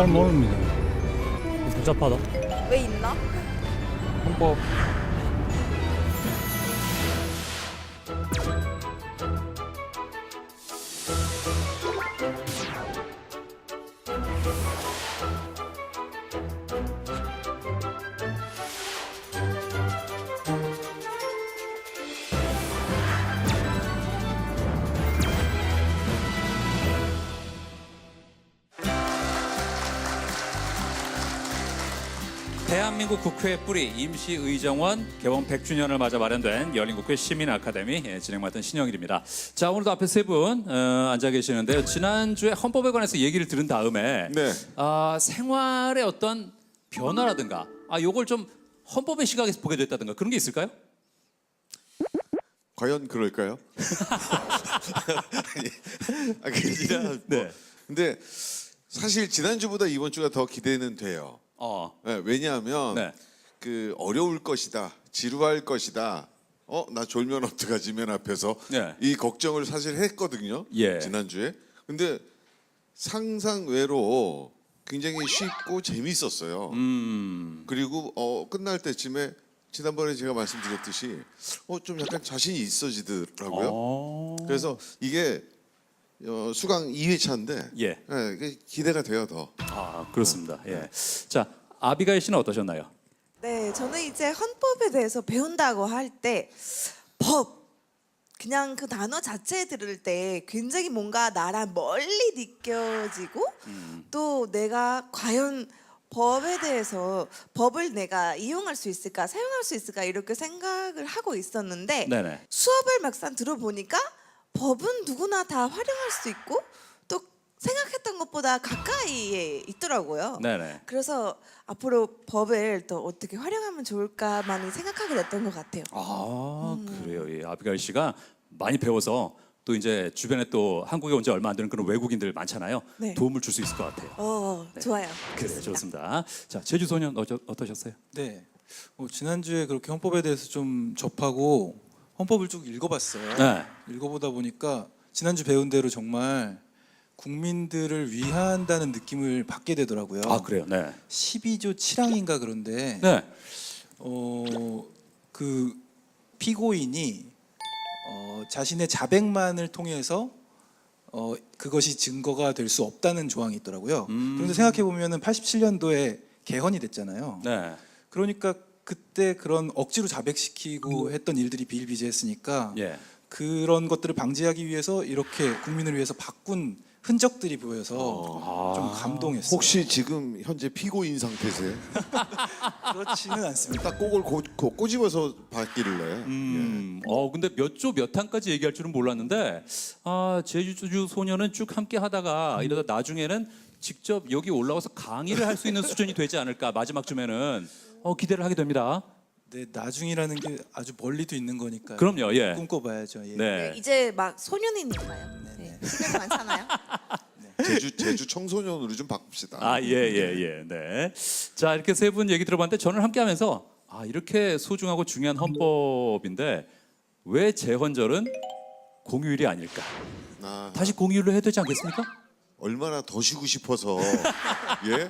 잘 모릅니다. 복잡하다. 왜 있나? 헌법. 대한민국 국회의 뿌리 임시의정원 개원 100주년을 맞아 마련된 열린국회 시민아카데미 진행 맡은 신영일입니다. 자, 오늘도 앞에 세 분 앉아 계시는데요. 지난주에 헌법에 관해서 얘기를 들은 다음에 네. 생활의 어떤 변화라든가 요걸 좀 헌법의 시각에서 보게 됐다든가 그런 게 있을까요? 과연 그럴까요? 그게 아니라 뭐. 네. 근데 사실 지난주보다 이번 주가 더 기대는 돼요. 네, 왜냐하면 네. 그 어려울 것이다, 지루할 것이다. 나 졸면 어떡하지 맨 앞에서 네. 이 걱정을 사실 했거든요. 예. 지난주에. 근데 상상 외로 굉장히 쉽고 재밌었어요. 그리고 끝날 때쯤에 지난번에 제가 말씀드렸듯이 좀 약간 자신이 있어지더라고요. 그래서 이게 수강 2회차인데 예. 이게 기대가 돼요 더. 그렇습니다. 예. 자, 아비가일 씨는 어떠셨나요? 네, 저는 이제 헌법에 대해서 배운다고 할 때 법, 그냥 그 단어 자체 들을 때 굉장히 뭔가 나랑 멀리 느껴지고 또 내가 과연 법에 대해서 법을 내가 이용할 수 있을까, 사용할 수 있을까 이렇게 생각을 하고 있었는데 네네. 수업을 막상 들어보니까 법은 누구나 다 활용할 수 있고 또 생각했던 것보다 가까이에 있더라고요. 네네. 그래서 앞으로 법을 또 어떻게 활용하면 좋을까 많이 생각하게 됐던 것 같아요. 그래요. 예. 아비가일 씨가 많이 배워서 또 이제 주변에 또 한국에 온 지 얼마 안 되는 그런 외국인들 많잖아요. 네. 도움을 줄 수 있을 것 같아요. 좋아요. 그래, 좋습니다. 자, 제주 소년 어떠셨어요? 네, 지난주에 그렇게 헌법에 대해서 좀 접하고 헌법을 쭉 읽어봤어요. 네. 읽어보다 보니까 지난주 배운 대로 정말 국민들을 위한다는 느낌을 받게 되더라고요. 그래요. 네. 12조 7항인가 그런데 네. 그 피고인이 자신의 자백만을 통해서 그것이 증거가 될 수 없다는 조항이 있더라고요. 그런데 생각해 보면은 87년도에 개헌이 됐잖아요. 네. 그러니까 그때 그런 억지로 자백시키고 했던 일들이 비일비재했으니까 예. 그런 것들을 방지하기 위해서 이렇게 국민을 위해서 바꾼 흔적들이 보여서 좀 감동했어요. 혹시 지금 현재 피고인 상태세요? 그렇지는 않습니다. 딱 그걸 꼬집어서 받기를래. 근데 몇 조 몇 항까지 얘기할 줄은 몰랐는데 제주 소년은 쭉 함께 하다가 이러다 나중에는 직접 여기 올라와서 강의를 할 수 있는 수준이 되지 않을까 마지막쯤에는 기대를 하게 됩니다. 네, 나중이라는 게 아주 멀리도 있는 거니까. 그럼요. 예. 꿈꿔봐야죠. 예. 네. 이제 막 소년이니까요. 네. 시간이 많잖아요. 제주 청소년으로 좀 바꿉시다. 예. 네. 자, 이렇게 세 분 얘기 들어봤는데 저는 함께 하면서 이렇게 소중하고 중요한 헌법인데 왜 재헌절은 공휴일이 아닐까? 다시 공휴일로 해야 되지 않겠습니까? 얼마나 더 쉬고 싶어서 예?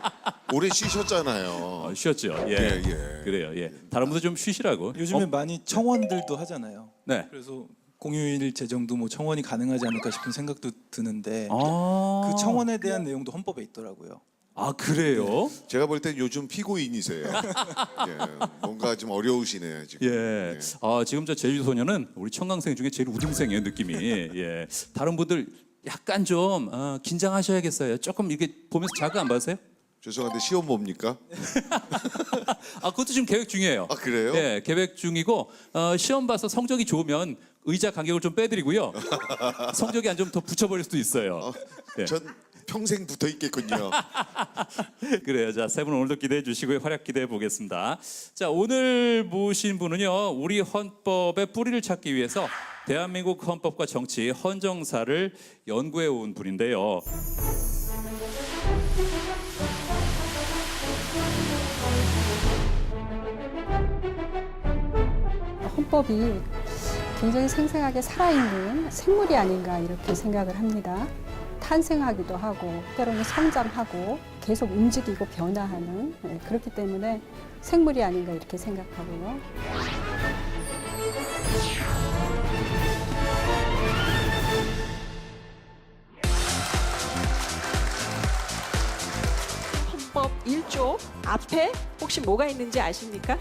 오래 쉬셨잖아요. 쉬었죠. 예. 예. 그래요. 예. 다른 분들 좀 쉬시라고. 요즘에 많이 청원들도 하잖아요. 네. 그래서 공휴일 제정도 뭐 청원이 가능하지 않을까 싶은 생각도 드는데 그 청원에 대한 내용도 헌법에 있더라고요. 그래요? 제가 볼 땐 요즘 피고인이세요. 예, 뭔가 좀 어려우시네요 지금. 예. 지금 저 제주 소년은 우리 청강생 중에 제일 우등생이에요 느낌이. 예. 다른 분들 약간 좀 긴장하셔야겠어요. 조금 이게 보면서 자극 안 받으세요? 죄송한데 시험 뭡니까? 그것도 지금 계획 중이에요. 아, 그래요? 네, 계획 중이고 시험 봐서 성적이 좋으면 의자 간격을 좀 빼드리고요. 성적이 안 좋으면 더 붙여버릴 수도 있어요. 네. 전 평생 붙어 있겠군요. 그래요. 자, 세 분 오늘도 기대해 주시고요. 활약 기대해 보겠습니다. 자, 오늘 모신 분은요. 우리 헌법의 뿌리를 찾기 위해서 대한민국 헌법과 정치, 헌정사를 연구해 온 분인데요. 헌법이 굉장히 생생하게 살아있는 생물이 아닌가 이렇게 생각을 합니다. 탄생하기도 하고 때로는 성장하고 계속 움직이고 변화하는 그렇기 때문에 생물이 아닌가 이렇게 생각하고요. 헌법 1조 앞에 혹시 뭐가 있는지 아십니까?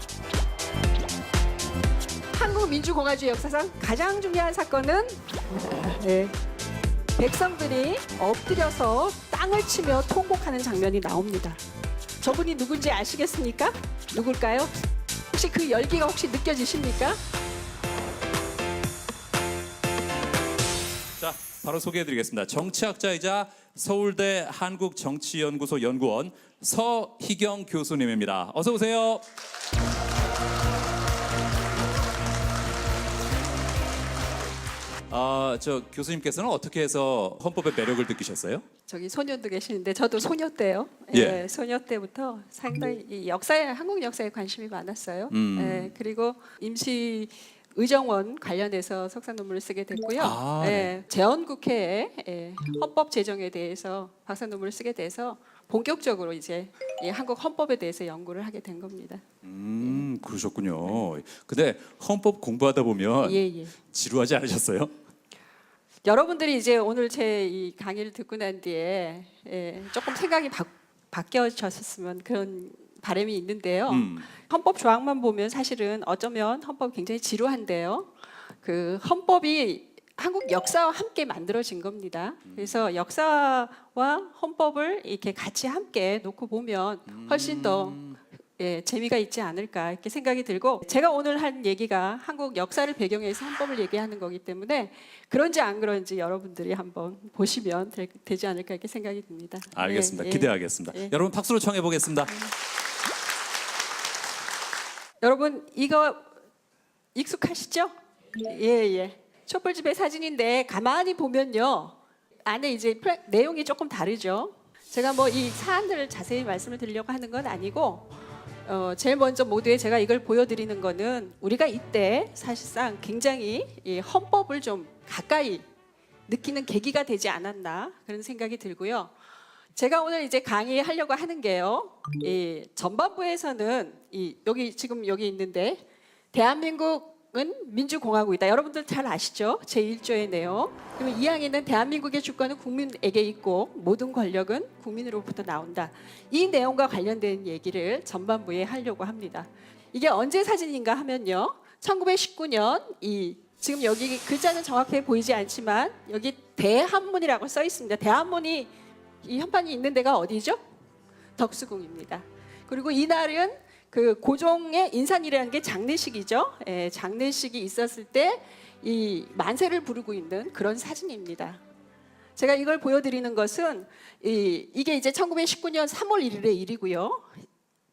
한국민주공화주의 역사상 가장 중요한 사건은 백성들이 엎드려서 땅을 치며 통곡하는 장면이 나옵니다. 저분이 누군지 아시겠습니까? 누굴까요? 혹시 그 열기가 혹시 느껴지십니까? 자, 바로 소개해드리겠습니다. 정치학자이자 서울대 한국정치연구소 연구원 서희경 교수님입니다. 어서 오세요. 저 교수님께서는 어떻게 해서 헌법의 매력을 느끼셨어요? 저기 소녀도 계시는데 저도 소녀 때요. 예. 소녀 때부터 상당히 이 역사에 한국 역사에 관심이 많았어요. 그리고 임시 의정원 관련해서 석사 논문을 쓰게 됐고요. 네. 재헌국회에 헌법 제정에 대해서 박사 논문을 쓰게 돼서 본격적으로 이제 이 한국 헌법에 대해서 연구를 하게 된 겁니다. 그러셨군요. 근데 헌법 공부하다 보면 예. 지루하지 않으셨어요? 여러분들이 이제 오늘 제 이 강의를 듣고 난 뒤에 조금 생각이 바뀌어졌으면 그런 바람이 있는데요. 헌법 조항만 보면 사실은 어쩌면 헌법이 굉장히 지루한데요. 그 헌법이 한국 역사와 함께 만들어진 겁니다. 그래서 역사와 헌법을 이렇게 같이 함께 놓고 보면 훨씬 더 재미가 있지 않을까 이렇게 생각이 들고, 제가 오늘 한 얘기가 한국 역사를 배경해서 헌법을 얘기하는 거기 때문에 그런지 안 그런지 여러분들이 한번 보시면 되지 않을까 이렇게 생각이 듭니다. 알겠습니다. 기대하겠습니다. 여러분 박수로 청해 보겠습니다. 여러분 이거 익숙하시죠? 예. 촛불집회 사진인데 가만히 보면요 안에 이제 내용이 조금 다르죠. 제가 뭐 이 사안들을 자세히 말씀을 드리려고 하는 건 아니고 제일 먼저 모두에 제가 이걸 보여드리는 거는 우리가 이때 사실상 굉장히 이 헌법을 좀 가까이 느끼는 계기가 되지 않았나 그런 생각이 들고요. 제가 오늘 이제 강의하려고 하는 게요. 이 전반부에서는 여기 지금 여기 있는데 대한민국은 민주공화국이다. 여러분들 잘 아시죠? 제1조의 내용. 그리고 2항에는 대한민국의 주권은 국민에게 있고 모든 권력은 국민으로부터 나온다. 이 내용과 관련된 얘기를 전반부에 하려고 합니다. 이게 언제 사진인가 하면요. 1919년 지금 여기 글자는 정확하게 보이지 않지만 여기 대한문이라고 써 있습니다. 대한문이 이 현판이 있는 데가 어디죠? 덕수궁입니다. 그리고 이날은 그 고종의 인산이라는 게 장례식이죠. 장례식이 있었을 때 이 만세를 부르고 있는 그런 사진입니다. 제가 이걸 보여드리는 것은 이게 이제 1919년 3월 1일의 일이고요.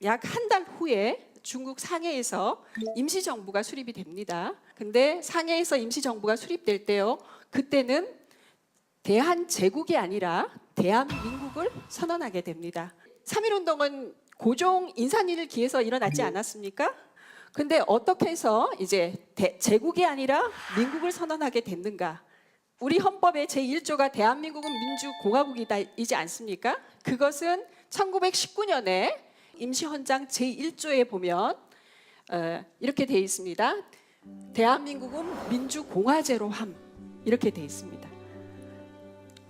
약 한 달 후에 중국 상해에서 임시정부가 수립이 됩니다. 근데 상해에서 임시정부가 수립될 때요. 그때는 대한제국이 아니라 대한민국을 선언하게 됩니다. 3.1운동은 고종 인산일을 기해서 일어나지 않았습니까? 근데 어떻게 해서 이제 제국이 아니라 민국을 선언하게 됐는가? 우리 헌법의 제1조가 대한민국은 민주공화국이지 않습니까? 그것은 1919년에 임시헌장 제1조에 보면 이렇게 되어 있습니다. 대한민국은 민주공화제로 함 이렇게 되어 있습니다.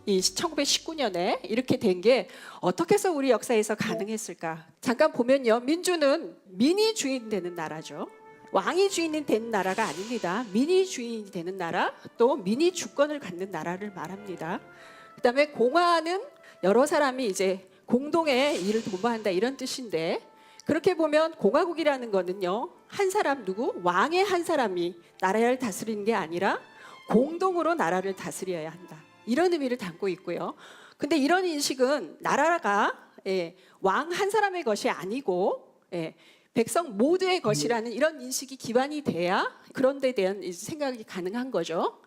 이 1919년에 이렇게 된 게 어떻게 해서 우리 역사에서 가능했을까? 잠깐 보면요. 민주는 민이 주인되는 나라죠. 왕이 주인이 되는 나라가 아닙니다. 민이 주인이 되는 나라, 또 민이 주권을 갖는 나라를 말합니다. 그다음에 공화는 여러 사람이 이제 공동의 일을 도모한다 이런 뜻인데, 그렇게 보면 공화국이라는 거는요, 한 사람 누구? 왕의 한 사람이 나라를 다스리는 게 아니라 공동으로 나라를 다스려야 한다. 이런 의미를 담고 있고요. 근데 이런 인식은 나라가 왕 한 사람의 것이 아니고 백성 모두의 것이라는 이런 인식이 기반이 돼야 그런 데 대한 생각이 가능한 거죠.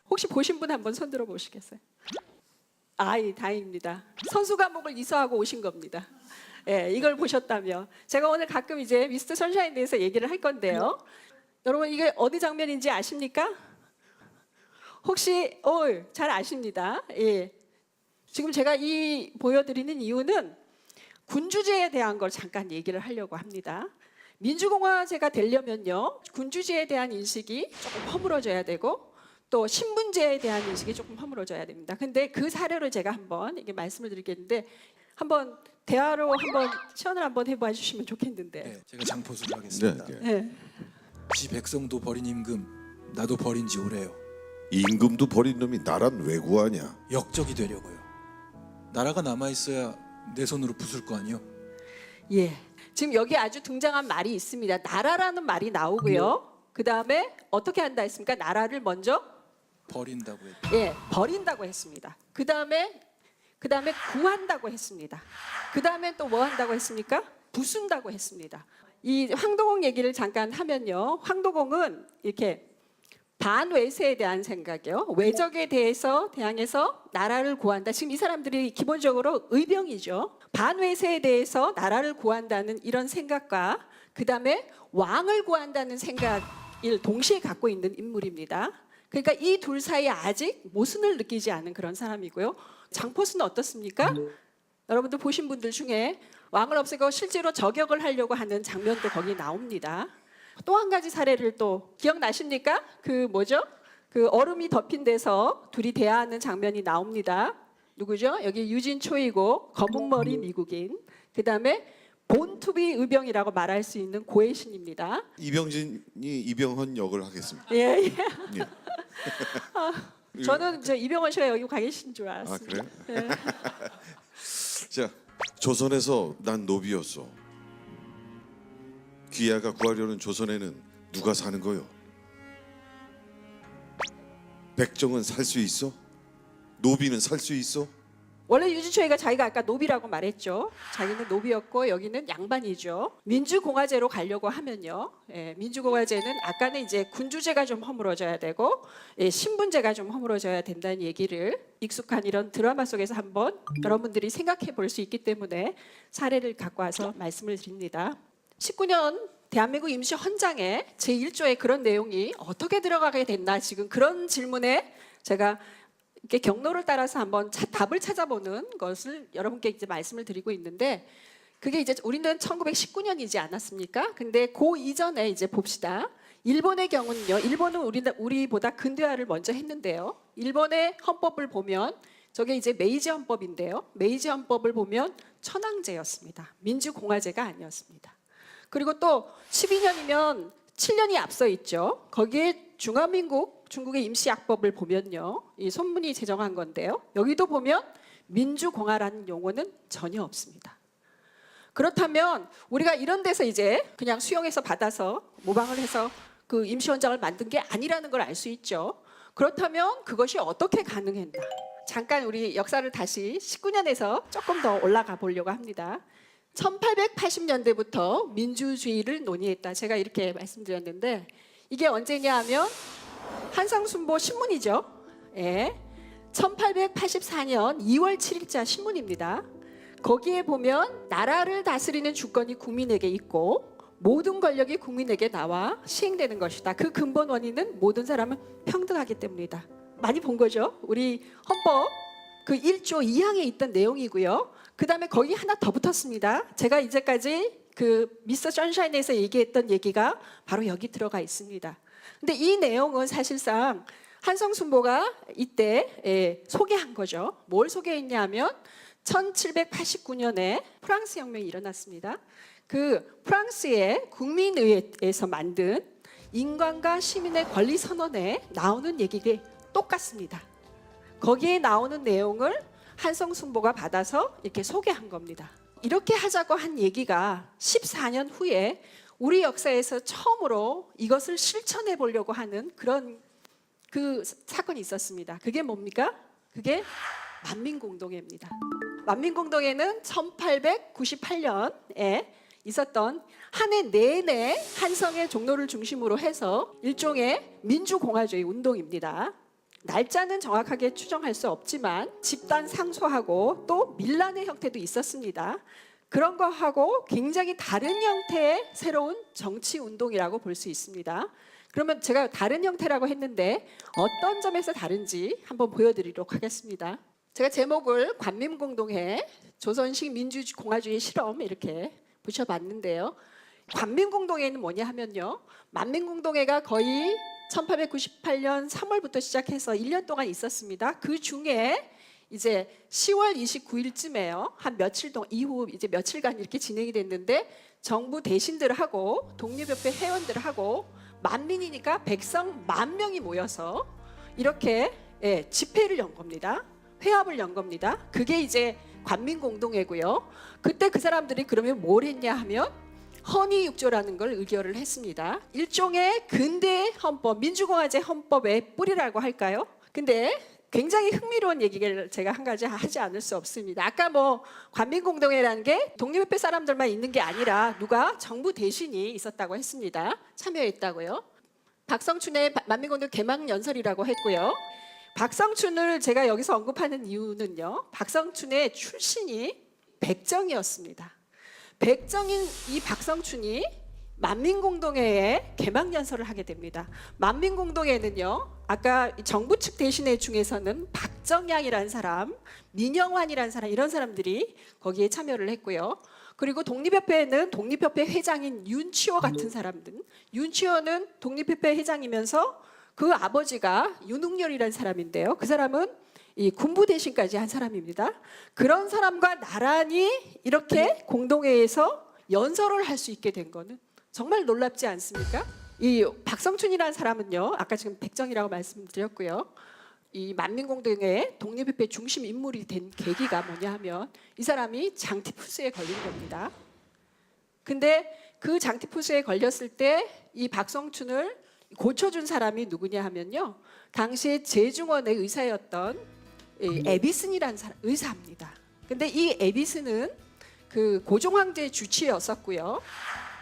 혹시 보신 분 한번 손 들어 보시겠어요? 아이, 다행입니다. 선수 과목을 이수하고 오신 겁니다. 이걸 보셨다면 제가 오늘 가끔 이제 미스터 선샤인에 대해서 얘기를 할 건데요. 여러분 이게 어디 장면인지 아십니까? 혹시 잘 아십니다. 지금 제가 이 보여드리는 이유는 군주제에 대한 걸 잠깐 얘기를 하려고 합니다. 민주공화제가 되려면요, 군주제에 대한 인식이 조금 허물어져야 되고 또 신분제에 대한 인식이 조금 허물어져야 됩니다. 근데 그 사례를 제가 한번 이게 말씀을 드리겠는데, 한번 대화로 한번 시연을 한번 해봐 주시면 좋겠는데. 네, 제가 장포수를 하겠습니다. 네. 지 백성도 버린 임금, 나도 버린 지 오래요. 임금도 버린 놈이 나란 왜 구하냐? 역적이 되려고요. 나라가 남아 있어야 내 손으로 부술 거 아니요. 예. 지금 여기 아주 등장한 말이 있습니다. 나라라는 말이 나오고요. 그 다음에 어떻게 한다 했습니까? 나라를 먼저 버린다고 했죠. 버린다고 했습니다. 그 다음에 구한다고 했습니다. 그 다음에 또 뭐 한다고 했습니까? 부순다고 했습니다. 이 황도공 얘기를 잠깐 하면요, 황도공은 이렇게 반외세에 대한 생각이요, 외적에 대해서 대항해서 나라를 구한다. 지금 이 사람들이 기본적으로 의병이죠. 반외세에 대해서 나라를 구한다는 이런 생각과 그 다음에 왕을 구한다는 생각을 동시에 갖고 있는 인물입니다. 그러니까 이 둘 사이에 아직 모순을 느끼지 않은 그런 사람이고요. 장포수는 어떻습니까? 여러분들 보신 분들 중에 왕을 없애고 실제로 저격을 하려고 하는 장면도 거기 나옵니다. 또 한 가지 사례를 또 기억나십니까? 그 뭐죠? 그 얼음이 덮인 데서 둘이 대화하는 장면이 나옵니다. 누구죠? 여기 유진초이고 검은머리 미국인, 그 다음에 본투비 의병이라고 말할 수 있는 고해신입니다. 이병진이 이병헌 역을 하겠습니다. 예. 예. 저는 저 이병헌 씨가 여기 가 계신 줄 아 알았습니다. 그래? 예. 자, 조선에서 난 노비였어. 귀하가 구하려는 조선에는 누가 사는 거요? 백정은 살 수 있어? 노비는 살 수 있어? 원래 유진초이가 자기가 아까 노비라고 말했죠. 자기는 노비였고 여기는 양반이죠. 민주공화제로 가려고 하면요, 민주공화제는 아까는 이제 군주제가 좀 허물어져야 되고 신분제가 좀 허물어져야 된다는 얘기를 익숙한 이런 드라마 속에서 한번 여러분들이 생각해 볼 수 있기 때문에 사례를 갖고 와서 말씀을 드립니다. 19년 대한민국 임시 헌장에 제1조에 그런 내용이 어떻게 들어가게 됐나, 지금 그런 질문에 제가 이렇게 경로를 따라서 한번 답을 찾아보는 것을 여러분께 이제 말씀을 드리고 있는데, 그게 이제 우리는 1919년이지 않았습니까? 근데 그 이전에 이제 봅시다. 일본의 경우는요, 일본은 우리보다 근대화를 먼저 했는데요. 일본의 헌법을 보면 저게 이제 메이지 헌법인데요. 메이지 헌법을 보면 천황제였습니다. 민주공화제가 아니었습니다. 그리고 또 12년이면 7년이 앞서 있죠. 거기에 중화민국 중국의 임시약법을 보면요, 이 손문이 제정한 건데요. 여기도 보면 민주공화라는 용어는 전혀 없습니다. 그렇다면 우리가 이런 데서 이제 그냥 수용해서 받아서 모방을 해서 그 임시헌장을 만든 게 아니라는 걸 알 수 있죠. 그렇다면 그것이 어떻게 가능했나? 잠깐 우리 역사를 다시 19년에서 조금 더 올라가 보려고 합니다. 1880년대부터 민주주의를 논의했다. 제가 이렇게 말씀드렸는데 이게 언제냐 하면 한상순보 신문이죠. 1884년 2월 7일자 신문입니다. 거기에 보면 나라를 다스리는 주권이 국민에게 있고 모든 권력이 국민에게 나와 시행되는 것이다. 그 근본 원인은 모든 사람은 평등하기 때문이다. 많이 본 거죠. 우리 헌법 그 1조 2항에 있던 내용이고요. 그 다음에 거기 하나 더 붙었습니다. 제가 이제까지 그 미스터 선샤인에서 얘기했던 얘기가 바로 여기 들어가 있습니다. 근데 이 내용은 사실상 한성순보가 이때 소개한 거죠. 뭘 소개했냐면 1789년에 프랑스 혁명이 일어났습니다. 그 프랑스의 국민의회에서 만든 인간과 시민의 권리 선언에 나오는 얘기가 똑같습니다. 거기에 나오는 내용을 한성순보가 받아서 이렇게 소개한 겁니다. 이렇게 하자고 한 얘기가 14년 후에 우리 역사에서 처음으로 이것을 실천해 보려고 하는 그런 그 사건이 있었습니다. 그게 뭡니까? 그게 만민공동회입니다. 만민공동회는 1898년에 있었던 한 해 내내 한성의 종로를 중심으로 해서 일종의 민주공화주의 운동입니다. 날짜는 정확하게 추정할 수 없지만 집단 상소하고 또 밀란의 형태도 있었습니다. 그런 거하고 굉장히 다른 형태의 새로운 정치 운동이라고 볼 수 있습니다. 그러면 제가 다른 형태라고 했는데 어떤 점에서 다른지 한번 보여드리도록 하겠습니다. 제가 제목을 관민공동회 조선식 민주공화주의 실험 이렇게 붙여봤는데요. 관민공동회는 뭐냐 하면요, 만민공동회가 거의 1898년 3월부터 시작해서 1년 동안 있었습니다. 그 중에 이제 10월 29일쯤에요. 한 며칠 동안 이후 이제 며칠간 이렇게 진행이 됐는데 정부 대신들하고 독립협회 회원들하고 만민이니까 백성 10,000명이 모여서 이렇게 집회를 연 겁니다. 회합을 연 겁니다. 그게 이제 관민공동회고요. 그때 그 사람들이 그러면 뭘 했냐 하면 헌의육조라는 걸 의결을 했습니다. 일종의 근대 헌법, 민주공화제 헌법의 뿌리라고 할까요? 근데 굉장히 흥미로운 얘기를 제가 한 가지 하지 않을 수 없습니다. 아까 뭐 관민공동회라는 게 독립협회 사람들만 있는 게 아니라 누가 정부 대신이 있었다고 했습니다. 참여했다고요. 박성춘의 만민공동 개막연설이라고 했고요. 박성춘을 제가 여기서 언급하는 이유는요, 박성춘의 출신이 백정이었습니다. 백정인 이 박성춘이 만민공동회의 개막연설을 하게 됩니다. 만민공동회는요, 아까 정부 측 대신회 중에서는 박정양이라는 사람, 민영환이라는 사람, 이런 사람들이 거기에 참여를 했고요. 그리고 독립협회에는 독립협회 회장인 윤치호 같은 사람들, 윤치호는 독립협회 회장이면서 그 아버지가 윤웅열이라는 사람인데요. 그 사람은 이 군부 대신까지 한 사람입니다. 그런 사람과 나란히 이렇게 공동회에서 연설을 할 수 있게 된 거는 정말 놀랍지 않습니까? 이 박성춘이라는 사람은요, 아까 지금 백정이라고 말씀드렸고요. 이 만민공동회의 독립협회 중심 인물이 된 계기가 뭐냐 하면 이 사람이 장티푸스에 걸린 겁니다. 근데 그 장티푸스에 걸렸을 때 이 박성춘을 고쳐준 사람이 누구냐 하면요, 당시에 제중원의 의사였던 에비슨이라는 사람, 의사입니다. 근데 이 에비슨은 그 고종 황제의 주치였었고요.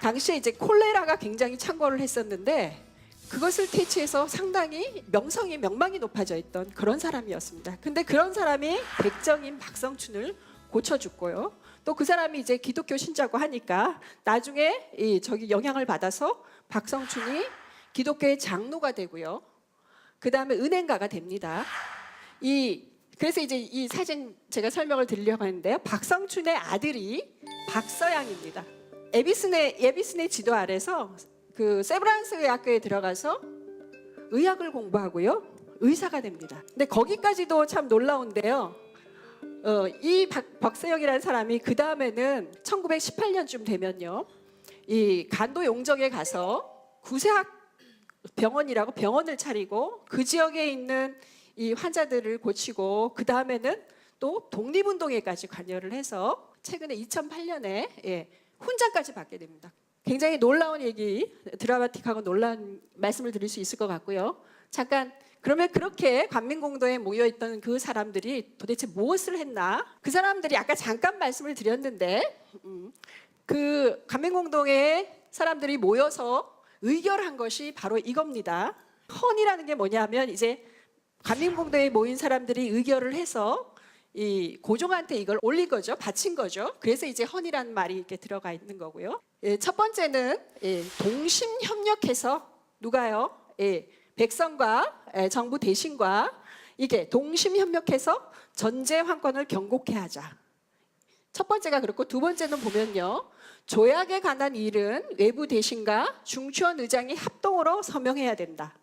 당시에 이제 콜레라가 굉장히 창궐을 했었는데 그것을 퇴치해서 상당히 명망이 높아져 있던 그런 사람이었습니다. 근데 그런 사람이 백정인 박성춘을 고쳐줬고요. 또 그 사람이 이제 기독교 신자고 하니까 나중에 저기 영향을 받아서 박성춘이 기독교의 장로가 되고요. 그 다음에 은행가가 됩니다. 그래서 이제 이 사진 제가 설명을 드리려고 하는데요. 박성춘의 아들이 박서양입니다. 에비슨의 지도 아래서 그 세브란스 의학교에 들어가서 의학을 공부하고요. 의사가 됩니다. 근데 거기까지도 참 놀라운데요. 이 박서영이라는 사람이 그 다음에는 1918년쯤 되면요, 이 간도 용정에 가서 구세학 병원이라고 병원을 차리고 그 지역에 있는 이 환자들을 고치고 그 다음에는 또 독립운동회까지 관여를 해서 최근에 2008년에 훈장까지 받게 됩니다. 굉장히 놀라운 얘기, 드라마틱하고 놀라운 말씀을 드릴 수 있을 것 같고요. 잠깐, 그러면 그렇게 관민공동회에 모여있던 그 사람들이 도대체 무엇을 했나? 그 사람들이 아까 잠깐 말씀을 드렸는데 그 관민공동회에 사람들이 모여서 의결한 것이 바로 이겁니다. 헌이라는 게 뭐냐면 이제 관민공동회에 모인 사람들이 의결을 해서 이 고종한테 이걸 올린 거죠, 바친 거죠. 그래서 이제 헌이라는 말이 이렇게 들어가 있는 거고요. 첫 번째는 동심협력해서 누가요? 백성과 정부 대신과 이게 동심협력해서 전제 황권을 경고케 하자. 첫 번째가 그렇고 두 번째는 보면요, 조약에 관한 일은 외부 대신과 중추원 의장이 합동으로 서명해야 된다.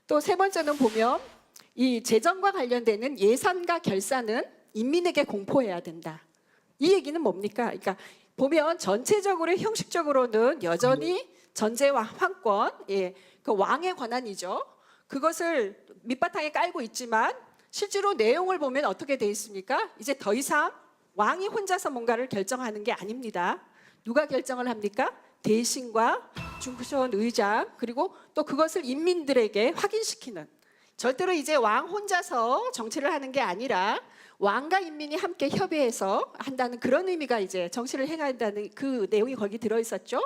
또 세 번째는 보면 이 재정과 관련되는 예산과 결산은 인민에게 공포해야 된다. 이 얘기는 뭡니까? 그러니까 보면 전체적으로 형식적으로는 여전히 전제와 황권, 그 왕의 권한이죠. 그것을 밑바탕에 깔고 있지만 실제로 내용을 보면 어떻게 돼 있습니까? 이제 더 이상 왕이 혼자서 뭔가를 결정하는 게 아닙니다. 누가 결정을 합니까? 대신과 중수원 의장, 그리고 또 그것을 인민들에게 확인시키는, 절대로 이제 왕 혼자서 정치를 하는 게 아니라 왕과 인민이 함께 협의해서 한다는 그런 의미가 이제 정치를 행한다는 그 내용이 거기 들어 있었죠.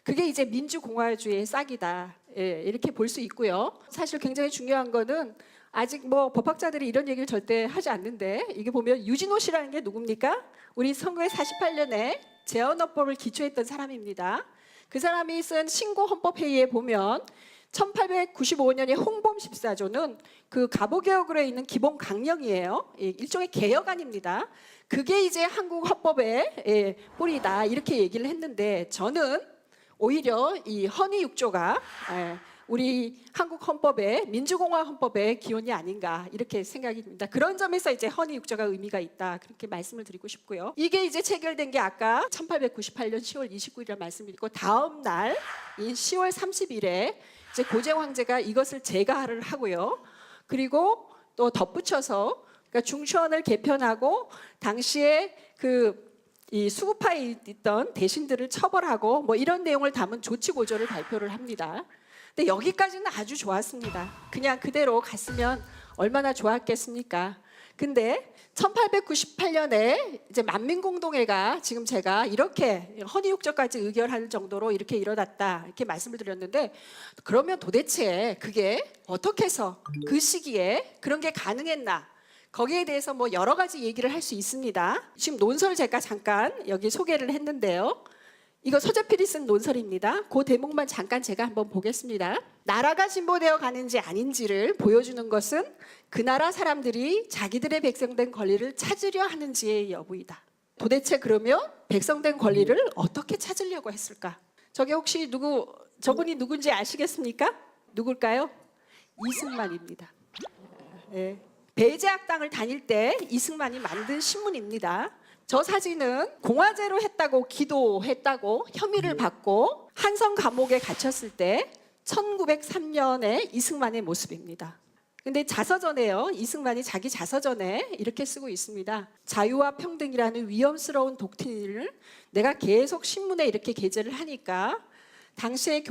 그게 이제 민주공화주의의 싹이다, 이렇게 볼 수 있고요. 사실 굉장히 중요한 거는 아직 뭐 법학자들이 이런 얘기를 절대 하지 않는데, 이게 보면 유진호 씨라는 게 누굽니까? 우리 1948년에 재헌헌법을 기초했던 사람입니다. 그 사람이 쓴 신고헌법회의에 보면 1895년에 홍범 14조는 그 가보개혁으로 있는 기본 강령이에요. 일종의 개혁안입니다. 그게 이제 한국 헌법의 뿌리다, 이렇게 얘기를 했는데, 저는 오히려 이 헌의 6조가 우리 한국 헌법의 민주공화 헌법의 기원이 아닌가, 이렇게 생각이 듭니다. 그런 점에서 이제 헌의 6조가 의미가 있다, 그렇게 말씀을 드리고 싶고요. 이게 이제 체결된 게 아까 1898년 10월 29일이라 말씀드리고, 다음 날인 10월 30일에 이제 고종 황제가 이것을 제가를 하고요. 그리고 또 덧붙여서 그러니까 중추원을 개편하고 당시에 이 수구파에 있던 대신들을 처벌하고 뭐 이런 내용을 담은 조치고조를 발표를 합니다. 근데 여기까지는 아주 좋았습니다. 그냥 그대로 갔으면 얼마나 좋았겠습니까? 근데 1898년에 이제 만민공동회가, 지금 제가 이렇게 헌의육조까지 의결할 정도로 이렇게 일어났다, 이렇게 말씀을 드렸는데, 그러면 도대체 그게 어떻게 해서 그 시기에 그런 게 가능했나? 거기에 대해서 뭐 여러 가지 얘기를 할 수 있습니다. 지금 논설 제가 잠깐 여기 소개를 했는데요. 이거 서재필이 쓴 논설입니다. 그 대목만 잠깐 제가 한번 보겠습니다. 나라가 진보되어 가는지 아닌지를 보여주는 것은 그 나라 사람들이 자기들의 백성된 권리를 찾으려 하는지의 여부이다. 도대체 그러면 백성된 권리를 어떻게 찾으려고 했을까? 저게 혹시 저분이 누군지 아시겠습니까? 누굴까요? 이승만입니다. 배제학당을 다닐 때 이승만이 만든 신문입니다. 저 사진은 공화제로 했다고 기도했다고 혐의를 받고 한성 감옥에 갇혔을 때 1903년에 이승만의 모습입니다. 근데 자서전에요, 이승만이 자기 자서전에 이렇게 쓰고 있습니다. 자유와 평등이라는 위험스러운 독트린을 내가 계속 신문에 이렇게 게재를 하니까 당시의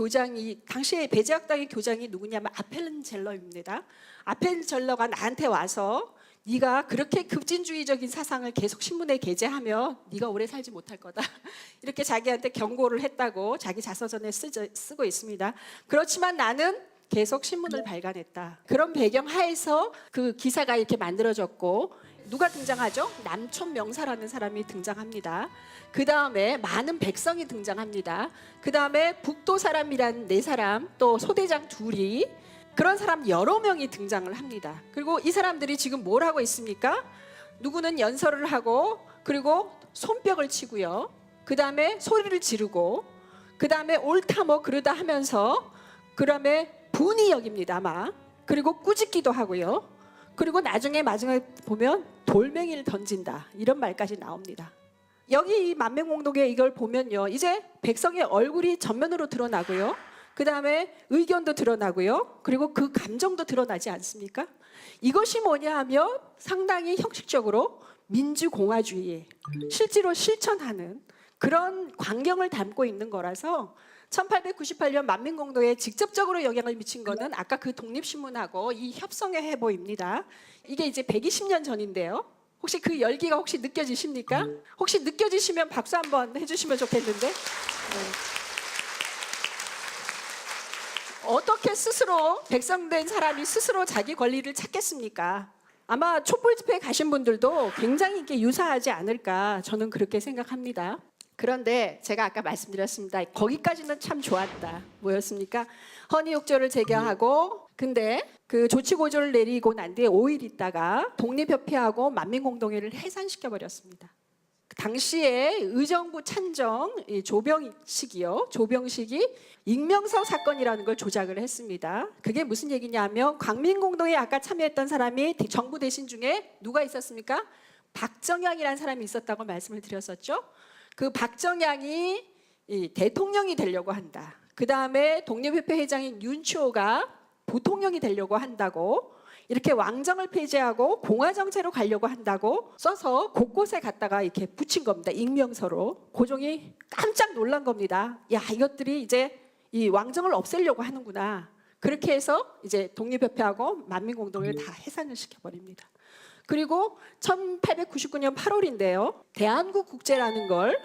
배제학당의 교장이 누구냐면 아펠렌젤러입니다. 아펠렌젤러가 나한테 와서 네가 그렇게 급진주의적인 사상을 계속 신문에 게재하면 네가 오래 살지 못할 거다, 이렇게 자기한테 경고를 했다고 자기 자서전에 쓰고 있습니다. 그렇지만 나는 계속 신문을 발간했다. 그런 배경 하에서 그 기사가 이렇게 만들어졌고, 누가 등장하죠? 남촌명사라는 사람이 등장합니다. 그 다음에 많은 백성이 등장합니다. 그 다음에 북도 사람이란 4사람, 또 소대장 2이, 그런 사람 여러 명이 등장을 합니다. 그리고 이 사람들이 지금 뭘 하고 있습니까? 누구는 연설을 하고, 그리고 손뼉을 치고요. 그 다음에 소리를 지르고, 그 다음에 옳다 뭐 그러다 하면서, 그 다음에 분이 여깁니다 아마. 그리고 꾸짖기도 하고요. 그리고 나중에 마지막에 보면 돌멩이를 던진다, 이런 말까지 나옵니다. 여기 이 만민공동회 이걸 보면요, 이제 백성의 얼굴이 전면으로 드러나고요. 그 다음에 의견도 드러나고요. 그리고 그 감정도 드러나지 않습니까? 이것이 뭐냐 하면 상당히 형식적으로 민주공화주의에 실제로 실천하는 그런 광경을 담고 있는 거라서 1898년 만민공동회에 직접적으로 영향을 미친 거는 아까 그 독립신문하고 이 협성의 해보입니다. 이게 이제 120년 전인데요. 혹시 그 열기가 혹시 느껴지십니까? 혹시 느껴지시면 박수 한번 해주시면 좋겠는데. 네. 어떻게 스스로 백성된 사람이 스스로 자기 권리를 찾겠습니까? 아마 촛불 집회에 가신 분들도 굉장히 이게 유사하지 않을까, 저는 그렇게 생각합니다. 그런데 제가 아까 말씀드렸습니다. 거기까지는 참 좋았다. 뭐였습니까? 헌의육조를 제기하고, 근데 그 조치고조를 내리고 난 뒤에 5일 있다가 독립협회하고 만민공동회를 해산시켜버렸습니다. 당시에 의정부 찬정 조병식이요. 조병식이 익명서 사건이라는 걸 조작을 했습니다. 그게 무슨 얘기냐면, 광민공동회에 아까 참여했던 사람이 정부 대신 중에 누가 있었습니까? 박정영이라는 사람이 있었다고 말씀을 드렸었죠. 그 박정양이 이 대통령이 되려고 한다. 그 다음에 독립협회 회장인 윤추호가 부통령이 되려고 한다고, 이렇게 왕정을 폐지하고 공화정체로 가려고 한다고 써서 곳곳에 갖다가 이렇게 붙인 겁니다. 익명서로. 고종이 깜짝 놀란 겁니다. 야, 이것들이 이제 이 왕정을 없애려고 하는구나. 그렇게 해서 이제 독립협회하고 만민공동을 다 해산을 시켜버립니다. 그리고 1899년 8월인데요. 대한국 국제라는 걸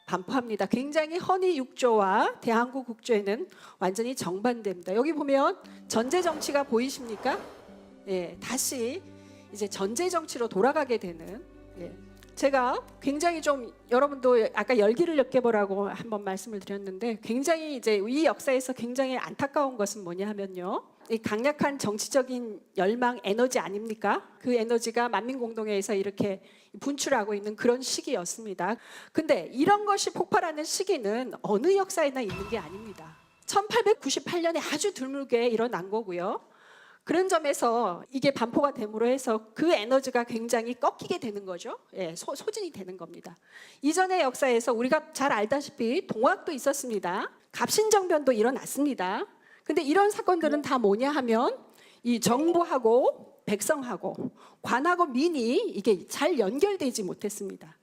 반포합니다. 굉장히 헌의 6조와 대한국 국조에는 완전히 정반대입니다. 여기 보면 전제 정치가 보이십니까? 예, 다시 이제 전제 정치로 돌아가게 되는. 예. 제가 굉장히 좀 여러분도 아까 열기를 느껴보라고 한번 말씀을 드렸는데, 굉장히 이제 이 역사에서 굉장히 안타까운 것은 뭐냐 하면요, 이 강력한 정치적인 열망 에너지 아닙니까? 그 에너지가 만민공동회에서 이렇게 분출하고 있는 그런 시기였습니다. 근데 이런 것이 폭발하는 시기는 어느 역사에나 있는 게 아닙니다. 1898년에 아주 드물게 일어난 거고요. 그런 점에서 이게 반포가 됨으로 해서 그 에너지가 굉장히 꺾이게 되는 거죠. 예, 소진이 되는 겁니다. 이전의 역사에서 우리가 잘 알다시피 동학도 있었습니다. 갑신정변도 일어났습니다. 근데 이런 사건들은 다 뭐냐 하면 이 정부하고 백성하고 관하고 민이 이게 잘 연결되지 못했습니다.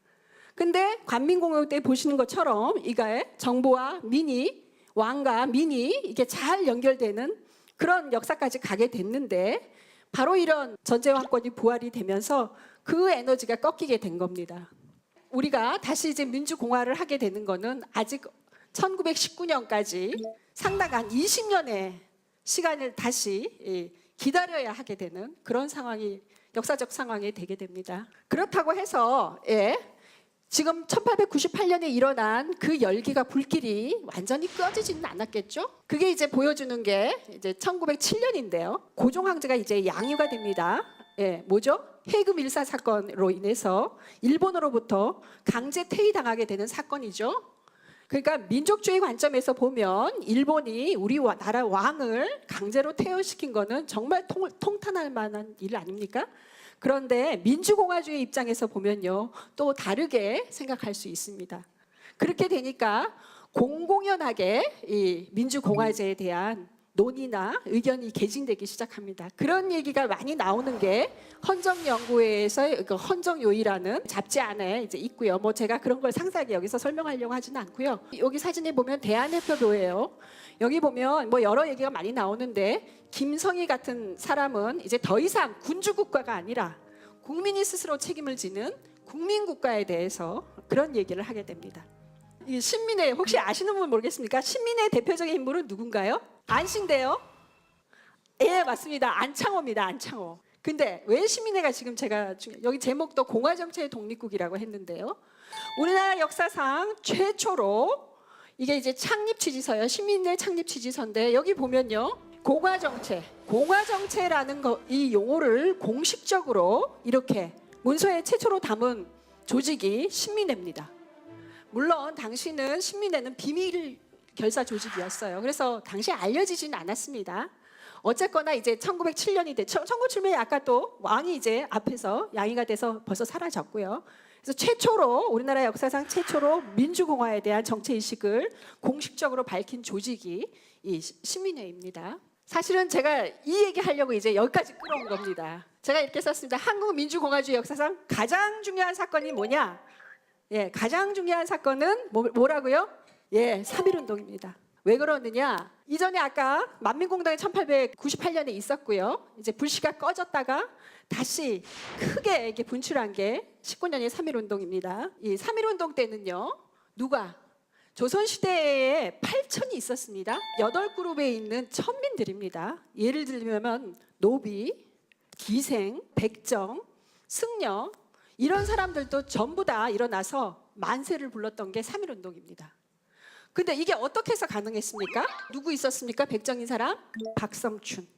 근데 관민공여 때 보시는 것처럼 이게 정부와 민이, 왕과 민이 이게 잘 연결되는 그런 역사까지 가게 됐는데, 바로 이런 전제왕권이 부활이 되면서 그 에너지가 꺾이게 된 겁니다. 우리가 다시 이제 민주공화를 하게 되는 거는 아직 1919년까지 상당한 20년의 시간을 다시 기다려야 하게 되는 그런 상황이, 역사적 상황이 되게 됩니다. 그렇다고 해서 지금 1898년에 일어난 그 열기가, 불길이 완전히 꺼지지는 않았겠죠? 그게 이제 보여주는 게 이제 1907년인데요. 고종 황제가 이제 양유가 됩니다. 뭐죠? 해금 일사 사건으로 인해서 일본으로부터 강제 퇴위당하게 되는 사건이죠. 그러니까 민족주의 관점에서 보면 일본이 우리 나라 왕을 강제로 퇴위시킨 거는 정말 통탄할 만한 일 아닙니까? 그런데 민주공화주의 입장에서 보면요, 또 다르게 생각할 수 있습니다. 그렇게 되니까 공공연하게 이 민주공화제에 대한 논의나 의견이 개진되기 시작합니다. 그런 얘기가 많이 나오는 게 헌정연구회에서 그 헌정요의라는 잡지 안에 이제 있고요. 뭐 제가 그런 걸 상세하게 여기서 설명하려고 하지는 않고요. 여기 사진에 보면 대한해표교회예요. 여기 보면 뭐 여러 얘기가 많이 나오는데, 김성희 같은 사람은 이제 더 이상 군주국가가 아니라 국민이 스스로 책임을 지는 국민국가에 대해서 그런 얘기를 하게 됩니다. 이 신민의, 혹시 아시는 분 모르겠습니까? 신민의 대표적인 인물은 누군가요? 안신데요? 예, 맞습니다. 안창호입니다. 안창호. 근데 왜 신민회가 지금 제가 여기 제목도 공화정체의 독립국이라고 했는데요. 우리나라 역사상 최초로 이게 이제 창립 취지서예요. 신민회 창립 취지서인데, 여기 보면요, 공화정체라는 이 용어를 공식적으로 이렇게 문서에 최초로 담은 조직이 신민회입니다. 물론 당시는 신민회는 비밀 결사 조직이었어요. 그래서 당시에 알려지지는 않았습니다. 어쨌거나 이제 1907년이 1907년에 아까 또 왕이 이제 앞에서 양이가 돼서 벌써 사라졌고요. 그래서 최초로, 우리나라 역사상 최초로 민주공화에 대한 정체의식을 공식적으로 밝힌 조직이 이 신민회입니다. 사실은 제가 이 얘기 하려고 이제 여기까지 끌어온 겁니다. 제가 이렇게 썼습니다. 한국 민주공화주의 역사상 가장 중요한 사건이 뭐냐? 가장 중요한 사건은 뭐라고요? 3.1운동입니다. 왜 그러느냐? 이전에 아까 만민공동이 1898년에 있었고요. 이제 불씨가 꺼졌다가 다시 크게 이렇게 분출한 게 19년의 3.1운동입니다. 이 3.1운동 때는요, 누가? 조선시대에 8천이 있었습니다. 8그룹에 있는 천민들입니다. 예를 들면 노비, 기생, 백정, 승려, 이런 사람들도 전부 다 일어나서 만세를 불렀던 게 3.1운동입니다. 근데 이게 어떻게 해서 가능했습니까? 누구 있었습니까? 백정인 사람? 박성춘,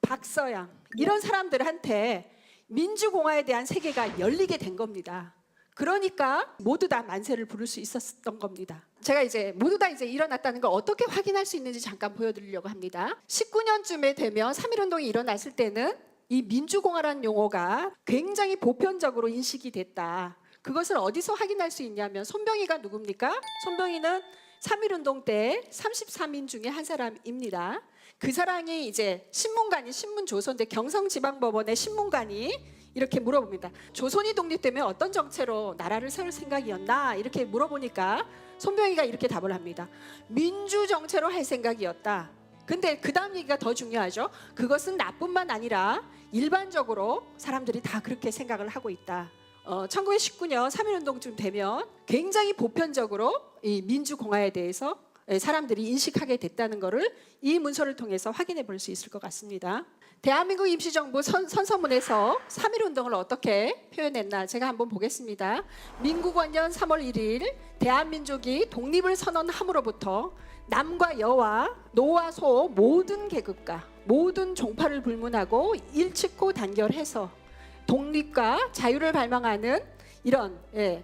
박서양, 이런 사람들한테 민주공화에 대한 세계가 열리게 된 겁니다. 그러니까 모두 다 만세를 부를 수 있었던 겁니다. 제가 이제 모두 다 이제 일어났다는 걸 어떻게 확인할 수 있는지 잠깐 보여드리려고 합니다. 19년쯤에 되면 3.1운동이 일어났을 때는 이 민주공화라는 용어가 굉장히 보편적으로 인식이 됐다. 그것을 어디서 확인할 수 있냐면 손병희가 누굽니까? 손병희는 3.1운동 때 33인 중에 한 사람입니다. 그 사람이 이제 신문관이 신문조선대 경성지방법원의 신문관이 이렇게 물어봅니다. 조선이 독립되면 어떤 정체로 나라를 세울 생각이었나? 이렇게 물어보니까 손병희가 이렇게 답을 합니다. 민주 정체로 할 생각이었다. 근데 그 다음 얘기가 더 중요하죠. 그것은 나뿐만 아니라 일반적으로 사람들이 다 그렇게 생각을 하고 있다. 1919년 3.1운동쯤 되면 굉장히 보편적으로 이 민주공화에 대해서 사람들이 인식하게 됐다는 것을 이 문서를 통해서 확인해 볼 수 있을 것 같습니다. 대한민국 임시정부 선서문에서 3.1운동을 어떻게 표현했나 제가 한번 보겠습니다. 민국원년 3월 1일 대한민족이 독립을 선언함으로부터 남과 여와 노와 소 모든 계급과 모든 종파를 불문하고 일치코 단결해서 독립과 자유를 발명하는 이런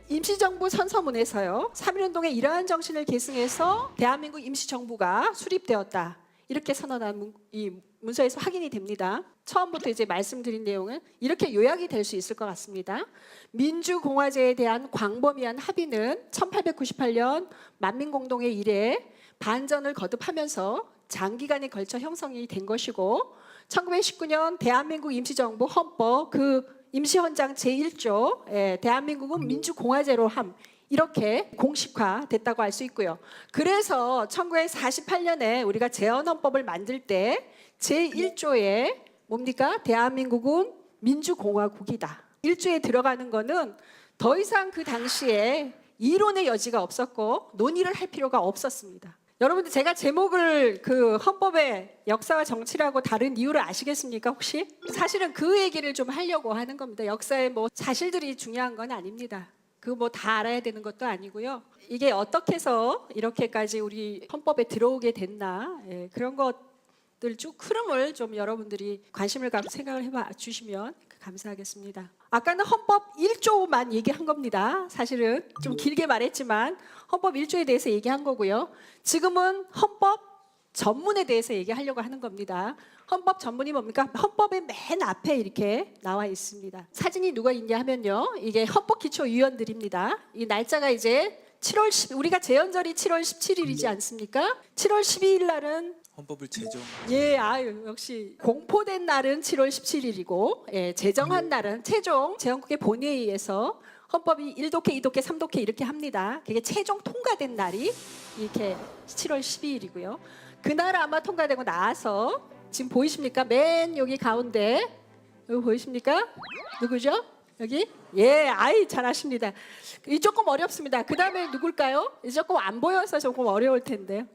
임시정부 선서문에서요. 3.1운동의 이러한 정신을 계승해서 대한민국 임시정부가 수립되었다. 이렇게 선언한 이 문서에서 확인이 됩니다. 처음부터 이제 말씀드린 내용은 이렇게 요약이 될 수 있을 것 같습니다. 민주공화제에 대한 광범위한 합의는 1898년 만민공동의 이래 반전을 거듭하면서 장기간에 걸쳐 형성이 된 것이고 1919년 대한민국 임시정부 헌법 그 임시헌장 제1조 대한민국은 민주공화제로 함 이렇게 공식화됐다고 할 수 있고요. 그래서 1948년에 우리가 재헌헌법을 만들 때 제1조에 뭡니까? 대한민국은 민주공화국이다. 1조에 들어가는 거는 더 이상 그 당시에 이론의 여지가 없었고 논의를 할 필요가 없었습니다. 여러분들 제가 제목을 그 헌법의 역사와 정치라고 다른 이유를 아시겠습니까 혹시? 사실은 그 얘기를 좀 하려고 하는 겁니다. 역사의 뭐 사실들이 중요한 건 아닙니다. 그거 뭐 다 알아야 되는 것도 아니고요. 이게 어떻게 해서 이렇게까지 우리 헌법에 들어오게 됐나 그런 것들 쭉 흐름을 좀 여러분들이 관심을 갖고 생각을 해봐 주시면 감사하겠습니다. 아까는 헌법 1조만 얘기한 겁니다. 사실은 좀 길게 말했지만 헌법 1조에 대해서 얘기한 거고요. 지금은 헌법 전문에 대해서 얘기하려고 하는 겁니다. 헌법 전문이 뭡니까? 헌법의 맨 앞에 이렇게 나와 있습니다. 사진이 누가 있냐 하면요. 이게 헌법기초위원들입니다. 이 날짜가 이제 7월 10일, 우리가 제헌절이 7월 17일이지 않습니까? 7월 12일 날은 헌법을 제정. 아유 역시 공포된 날은 7월 17일이고 제정한 날은 최종 제헌국의 본회의에서 헌법이 1독회, 2독회, 3독회 이렇게 합니다. 그게 최종 통과된 날이 이렇게 7월 12일이고요. 그날 아마 통과되고 나서 지금 보이십니까? 맨 여기 가운데 여기 보이십니까? 누구죠? 여기? 아이 잘하십니다. 이 조금 어렵습니다. 그 다음에 누굴까요? 조금 안 보여서 조금 어려울 텐데요.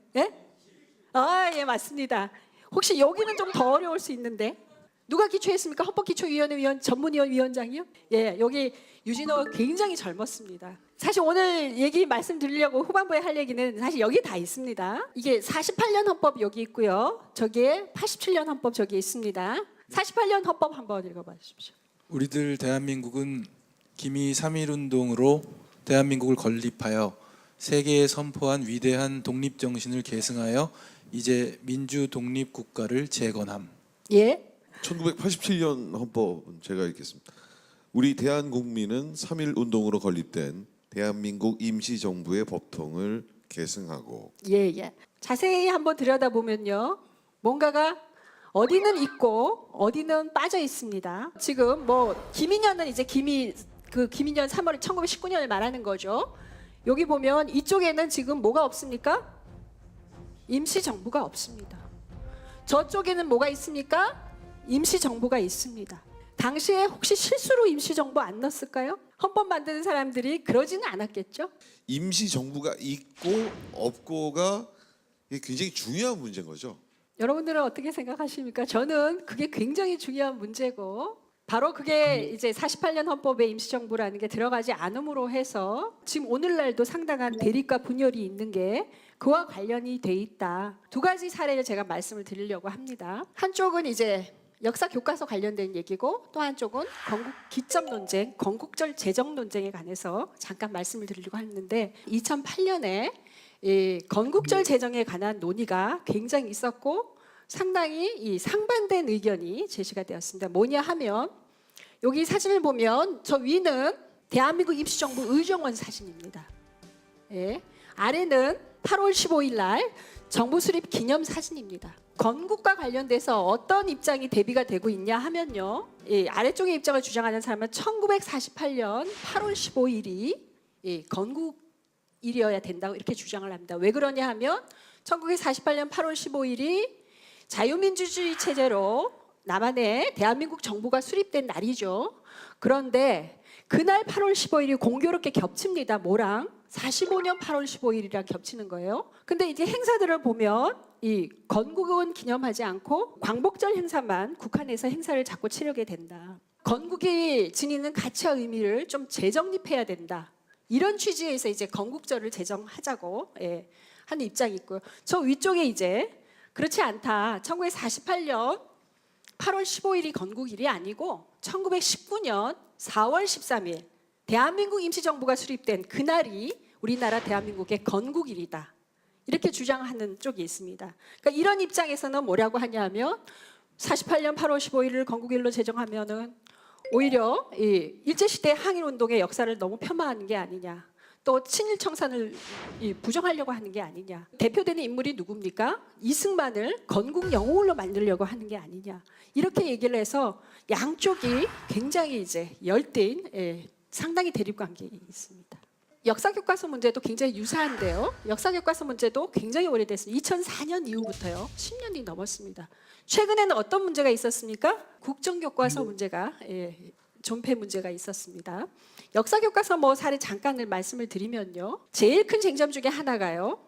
예, 맞습니다. 혹시 여기는 좀 더 어려울 수 있는데 누가 기초했습니까? 헌법기초위원회 전문위원 위원장이요? 여기 유진호 굉장히 젊었습니다. 사실 오늘 얘기 말씀드리려고 후반부에 할 얘기는 사실 여기 다 있습니다. 이게 48년 헌법 여기 있고요. 저기에 87년 헌법 저기 있습니다. 48년 헌법 한번 읽어봐 주십시오. 우리들 대한민국은 기미 3.1운동으로 대한민국을 건립하여 세계에 선포한 위대한 독립 정신을 계승하여 이제 민주 독립 국가를 재건함. 1987년 헌법은 제가 읽겠습니다. 우리 대한국민은 3.1운동으로 건립된 대한민국 임시정부의 법통을 계승하고. 자세히 한번 들여다보면요. 뭔가가 어디는 있고 어디는 빠져 있습니다. 지금 뭐 기민년은 이제 기민년 3월 1919년을 말하는 거죠. 여기 보면 이쪽에는 지금 뭐가 없습니까? 임시정부가 없습니다. 저쪽에는 뭐가 있습니까? 임시정부가 있습니다. 당시에 혹시 실수로 임시정부 안 넣었을까요? 헌법 만드는 사람들이 그러지는 않았겠죠? 임시정부가 있고 없고가 이게 굉장히 중요한 문제인 거죠. 여러분들은 어떻게 생각하십니까? 저는 그게 굉장히 중요한 문제고 바로 그게 이제 48년 헌법에 임시정부라는 게 들어가지 않음으로 해서 지금 오늘날도 상당한 대립과 분열이 있는 게 그와 관련이 돼 있다. 두 가지 사례를 제가 말씀을 드리려고 합니다. 한쪽은 이제 역사 교과서 관련된 얘기고 또 한쪽은 건국 기점 논쟁, 건국절 제정 논쟁에 관해서 잠깐 말씀을 드리려고 하는데 2008년에 이 건국절 제정에 관한 논의가 굉장히 있었고 상당히 이 상반된 의견이 제시가 되었습니다. 뭐냐 하면 여기 사진을 보면 저 위는 대한민국 임시정부 의정원 사진입니다. 예. 아래는 8월 15일 날 정부 수립 기념 사진입니다. 건국과 관련돼서 어떤 입장이 대비가 되고 있냐 하면요. 예, 아래쪽의 입장을 주장하는 사람은 1948년 8월 15일이 예, 건국일이어야 된다고 이렇게 주장을 합니다. 왜 그러냐 하면 1948년 8월 15일이 자유민주주의 체제로 남한에 대한민국 정부가 수립된 날이죠. 그런데 그날 8월 15일이 공교롭게 겹칩니다. 뭐랑? 45년 8월 15일이랑 겹치는 거예요. 근데 이제 행사들을 보면 이 건국은 기념하지 않고 광복절 행사만 국한에서 행사를 자꾸 치르게 된다. 건국이 지니는 가치와 의미를 좀 재정립해야 된다. 이런 취지에서 이제 건국절을 제정하자고 하는 입장이 있고요. 저 위쪽에 이제 그렇지 않다. 1948년 8월 15일이 건국일이 아니고 1919년 4월 13일 대한민국 임시정부가 수립된 그날이 우리나라 대한민국의 건국일이다. 이렇게 주장하는 쪽이 있습니다. 그러니까 이런 입장에서는 뭐라고 하냐면 48년 8월 15일을 건국일로 제정하면은 오히려 이 일제시대 항일운동의 역사를 너무 폄하하는 게 아니냐. 또 친일 청산을 부정하려고 하는 게 아니냐. 대표되는 인물이 누굽니까? 이승만을 건국 영웅으로 만들려고 하는 게 아니냐. 이렇게 얘기를 해서 양쪽이 굉장히 이제 열띤 상당히 대립관계에 있습니다. 역사교과서 문제도 굉장히 유사한데요. 역사교과서 문제도 굉장히 오래됐어요. 2004년 이후부터요. 10년이 넘었습니다. 최근에는 어떤 문제가 있었습니까? 국정교과서 문제가 존폐 문제가 있었습니다. 역사교과서 뭐 사례 잠깐 말씀을 드리면요. 제일 큰 쟁점 중에 하나가요.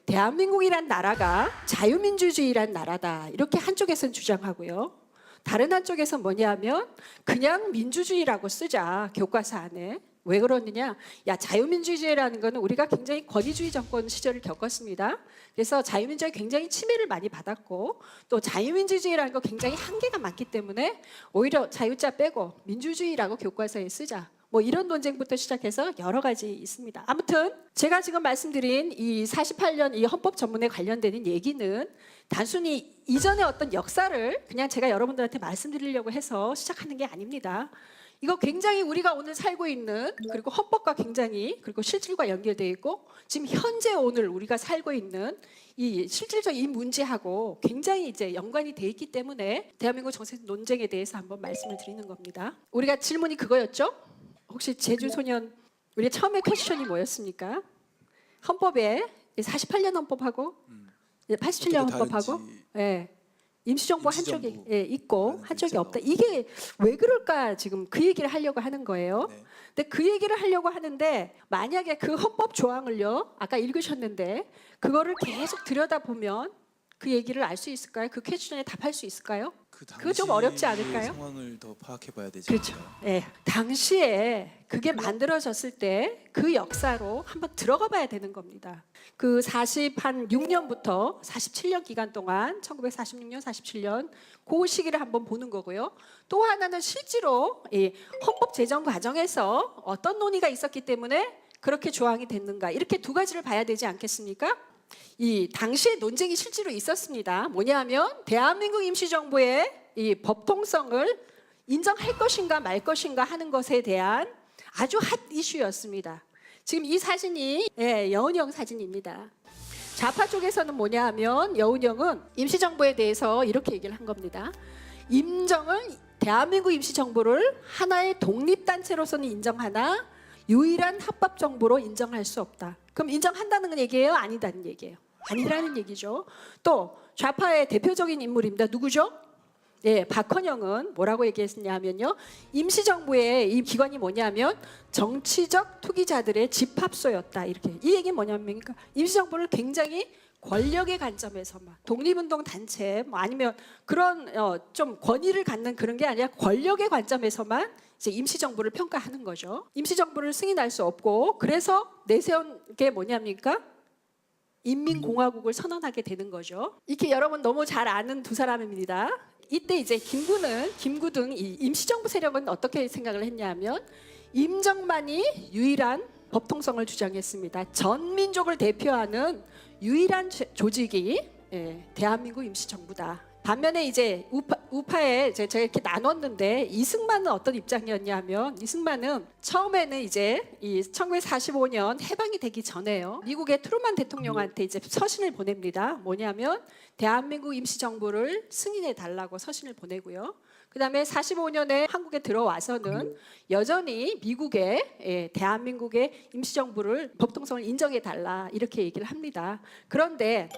대한민국이란 나라가 자유민주주의란 나라다. 이렇게 한쪽에서는 주장하고요. 다른 한쪽에서 뭐냐면 그냥 민주주의라고 쓰자. 교과서 안에. 왜 그러느냐? 야, 자유민주주의라는 거는 우리가 굉장히 권위주의 정권 시절을 겪었습니다. 그래서 자유민주주의 굉장히 침해를 많이 받았고 또 자유민주주의라는 거 굉장히 한계가 많기 때문에 오히려 자유자 빼고 민주주의라고 교과서에 쓰자. 뭐 이런 논쟁부터 시작해서 여러 가지 있습니다. 아무튼 제가 지금 말씀드린 이 48년 이 헌법 전문에 관련되는 얘기는 단순히 이전의 어떤 역사를 그냥 제가 여러분들한테 말씀드리려고 해서 시작하는 게 아닙니다. 이거 굉장히 우리가 오늘 살고 있는 그리고 헌법과 굉장히 그리고 실질과 연결되어 있고 지금 현재 오늘 우리가 살고 있는 이 실질적 이 문제하고 굉장히 이제 연관이 돼 있기 때문에 대한민국 정책 논쟁에 대해서 한번 말씀을 드리는 겁니다. 우리가 질문이 그거였죠? 혹시 제주소년 우리 처음에 퀘스천이 뭐였습니까? 헌법에 48년 헌법하고 87년 헌법하고 임시정부 한쪽이 있고 한쪽이 없다. 이게 왜 그럴까 지금 그 얘기를 하려고 하는 거예요. 네. 근데 그 얘기를 하려고 하는데 만약에 그 헌법 조항을요. 아까 읽으셨는데 그거를 계속 들여다보면 그 얘기를 알 수 있을까요? 그 퀘스천에 답할 수 있을까요? 그거 좀 어렵지 않을까요? 상황을 더 파악해봐야 되지 그렇죠. 않을까요? 당시에 그게 만들어졌을 때 그 역사로 한번 들어가 봐야 되는 겁니다. 그 46년부터 47년 기간 동안 1946년, 47년 그 시기를 한번 보는 거고요. 또 하나는 실제로 이 헌법 제정 과정에서 어떤 논의가 있었기 때문에 그렇게 조항이 됐는가 이렇게 두 가지를 봐야 되지 않겠습니까? 이 당시에 논쟁이 실제로 있었습니다. 뭐냐면 대한민국 임시정부의 이 법통성을 인정할 것인가 말 것인가 하는 것에 대한 아주 핫 이슈였습니다. 지금 이 사진이 여운형 사진입니다. 좌파 쪽에서는 뭐냐 하면 여운형은 임시정부에 대해서 이렇게 얘기를 한 겁니다. 대한민국 임시정부를 하나의 독립단체로서는 인정하나 유일한 합법정부로 인정할 수 없다. 그럼 인정한다는 얘기예요? 아니다는 얘기예요? 아니라는 얘기죠. 또 좌파의 대표적인 인물입니다. 누구죠? 박헌영은 뭐라고 얘기했냐면요. 임시정부의 이 기관이 뭐냐면 정치적 투기자들의 집합소였다. 이렇게. 이 얘기는 뭐냐면 임시정부를 굉장히 권력의 관점에서만 독립운동 단체 뭐 아니면 그런 좀 권위를 갖는 그런 게 아니라 권력의 관점에서만 이제 임시정부를 평가하는 거죠. 임시정부를 승인할 수 없고 그래서 내세운 게 뭐냐니까 인민공화국을 선언하게 되는 거죠. 이렇게 여러분 너무 잘 아는 두 사람입니다. 이때 이제 김구 등 이 임시정부 세력은 어떻게 생각을 했냐면 임정만이 유일한 법통성을 주장했습니다. 전 민족을 대표하는 유일한 조직이 대한민국 임시정부다. 반면에 이제 우파에 제가 이렇게 나눴는데 이승만은 어떤 입장이었냐면 이승만은 처음에는 이제 이 1945년 해방이 되기 전에요. 미국의 트루만 대통령한테 이제 서신을 보냅니다. 뭐냐면 대한민국 임시정부를 승인해 달라고 서신을 보내고요. 그다음에 45년에 한국에 들어와서는 여전히 미국의 대한민국의 임시정부를 법통성을 인정해 달라 이렇게 얘기를 합니다. 그런데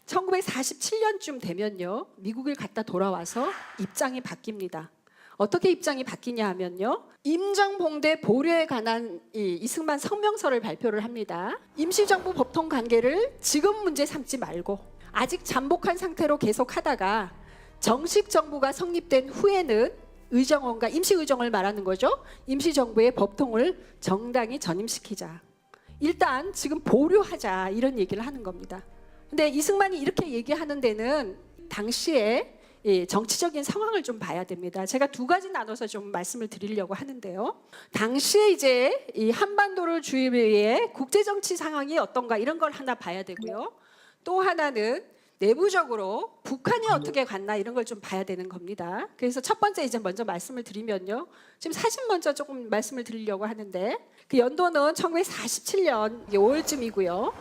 1947년쯤 되면요, 미국을 갔다 돌아와서 입장이 바뀝니다. 어떻게 입장이 바뀌냐 하면요, 임정봉대 보류에 관한 이승만 성명서를 발표를 합니다. 임시정부 법통 관계를 지금 문제 삼지 말고 아직 잠복한 상태로 계속하다가 정식 정부가 성립된 후에는 의정원과 임시의정을 말하는 거죠. 임시정부의 법통을 정당히 전임시키자. 일단 지금 보류하자 이런 얘기를 하는 겁니다. 근데 이승만이 이렇게 얘기하는 데는 당시에 정치적인 상황을 좀 봐야 됩니다. 제가 두 가지 나눠서 좀 말씀을 드리려고 하는데요. 당시에 이제 이 한반도를 주위에 국제 정치 상황이 어떤가 이런 걸 하나 봐야 되고요. 또 하나는 내부적으로 북한이 어떻게 갔나 이런 걸 좀 봐야 되는 겁니다. 그래서 첫 번째 이제 먼저 말씀을 드리면요. 지금 사진 먼저 조금 말씀을 드리려고 하는데 그 연도는 1947년 5월쯤이고요.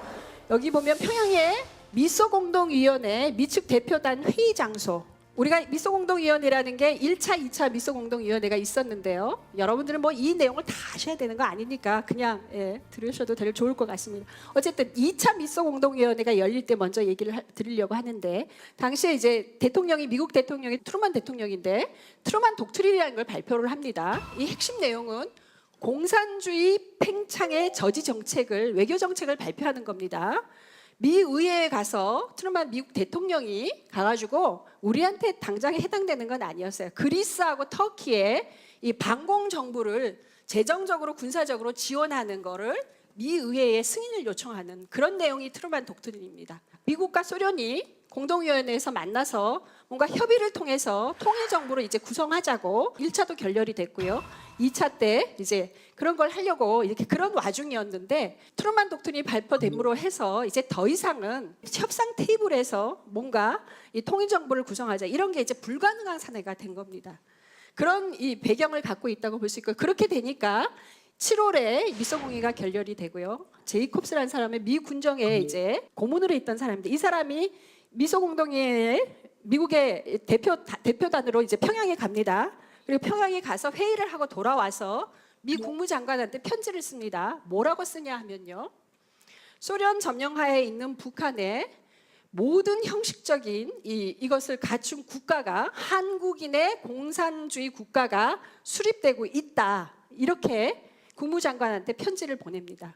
여기 보면 평양에 미소공동위원회 미측 대표단 회의 장소. 우리가 미소공동위원회라는 게 1차, 2차 미소공동위원회가 있었는데요. 여러분들은 뭐 이 내용을 다 아셔야 되는 거 아니니까 그냥 들으셔도 되게 좋을 것 같습니다. 어쨌든 2차 미소공동위원회가 열릴 때 먼저 얘기를 드리려고 하는데 당시에 이제 대통령이 미국 대통령이 트루만 대통령인데 트루만 독트린이라는 걸 발표를 합니다. 이 핵심 내용은 공산주의 팽창의 저지 정책을 외교 정책을 발표하는 겁니다. 미 의회에 가서 트루만 미국 대통령이 가가지고 우리한테 당장 해당되는 건 아니었어요. 그리스하고 터키의 이 반공 정부를 재정적으로 군사적으로 지원하는 거를 미 의회에 승인을 요청하는 그런 내용이 트루만 독트린입니다. 미국과 소련이 공동위원회에서 만나서 뭔가 협의를 통해서 통일 정부를 이제 구성하자고 1차도 결렬이 됐고요. 2차 때 이제 그런 걸 하려고 이렇게 그런 와중이었는데 트루만 독트린이 발표됨으로 해서 이제 더 이상은 협상 테이블에서 뭔가 이 통일 정부를 구성하자 이런 게 이제 불가능한 사내가 된 겁니다. 그런 이 배경을 갖고 있다고 볼 수 있고 그렇게 되니까 7월에 미소공의가 결렬이 되고요. 제이콥스라는 사람의 미 군정에 이제 고문으로 있던 사람인데 이 사람이 미소공동회의 미국의 대표단으로 이제 평양에 갑니다. 그리고 평양에 가서 회의를 하고 돌아와서 미 국무장관한테 편지를 씁니다. 뭐라고 쓰냐 하면요. 소련 점령하에 있는 북한의 모든 형식적인 이것을 갖춘 국가가 한국인의 공산주의 국가가 수립되고 있다. 이렇게 국무장관한테 편지를 보냅니다.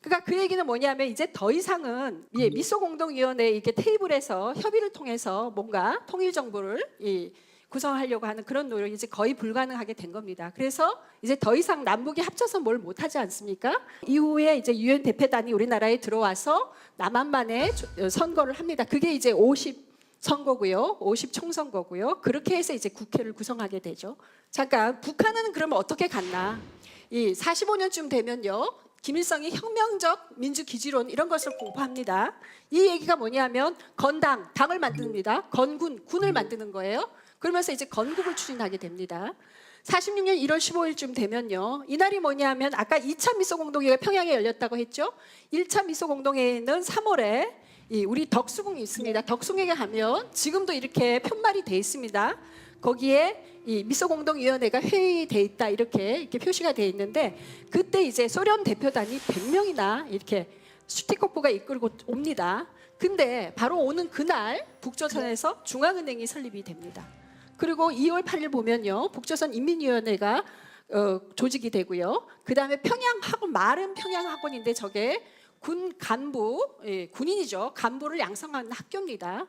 그러니까 그 얘기는 뭐냐면 이제 더 이상은 미소공동위원회 이렇게 테이블에서 협의를 통해서 뭔가 통일 정부를 구성하려고 하는 그런 노력이 이제 거의 불가능하게 된 겁니다. 그래서 이제 더 이상 남북이 합쳐서 뭘 못하지 않습니까? 이후에 이제 유엔 대표단이 우리나라에 들어와서 남한만의 선거를 합니다. 그게 이제 50 선거고요, 50 총선거고요. 그렇게 해서 이제 국회를 구성하게 되죠. 잠깐 북한은 그러면 어떻게 갔나? 이 45년쯤 되면요. 김일성이 혁명적 민주기지론 이런 것을 공부합니다. 이 얘기가 뭐냐면 건당, 당을 만듭니다. 건군, 군을 만드는 거예요. 그러면서 이제 건국을 추진하게 됩니다. 46년 1월 15일쯤 되면요. 이날이 뭐냐면 아까 2차 미소공동회가 평양에 열렸다고 했죠. 1차 미소공동회는 3월에 우리 덕수궁이 있습니다. 덕수궁에 가면 지금도 이렇게 편말이 돼 있습니다. 거기에 이 미소공동위원회가 회의돼 있다 이렇게 표시가 돼 있는데 그때 이제 소련 대표단이 100명이나 이렇게 슈티코프가 이끌고 옵니다. 근데 바로 오는 그날 북조선에서 중앙은행이 설립이 됩니다. 그리고 2월 8일 보면요. 북조선 인민위원회가 조직이 되고요. 그다음에 평양학원, 말은 평양학원인데 저게 군 간부, 군인이죠. 간부를 양성하는 학교입니다.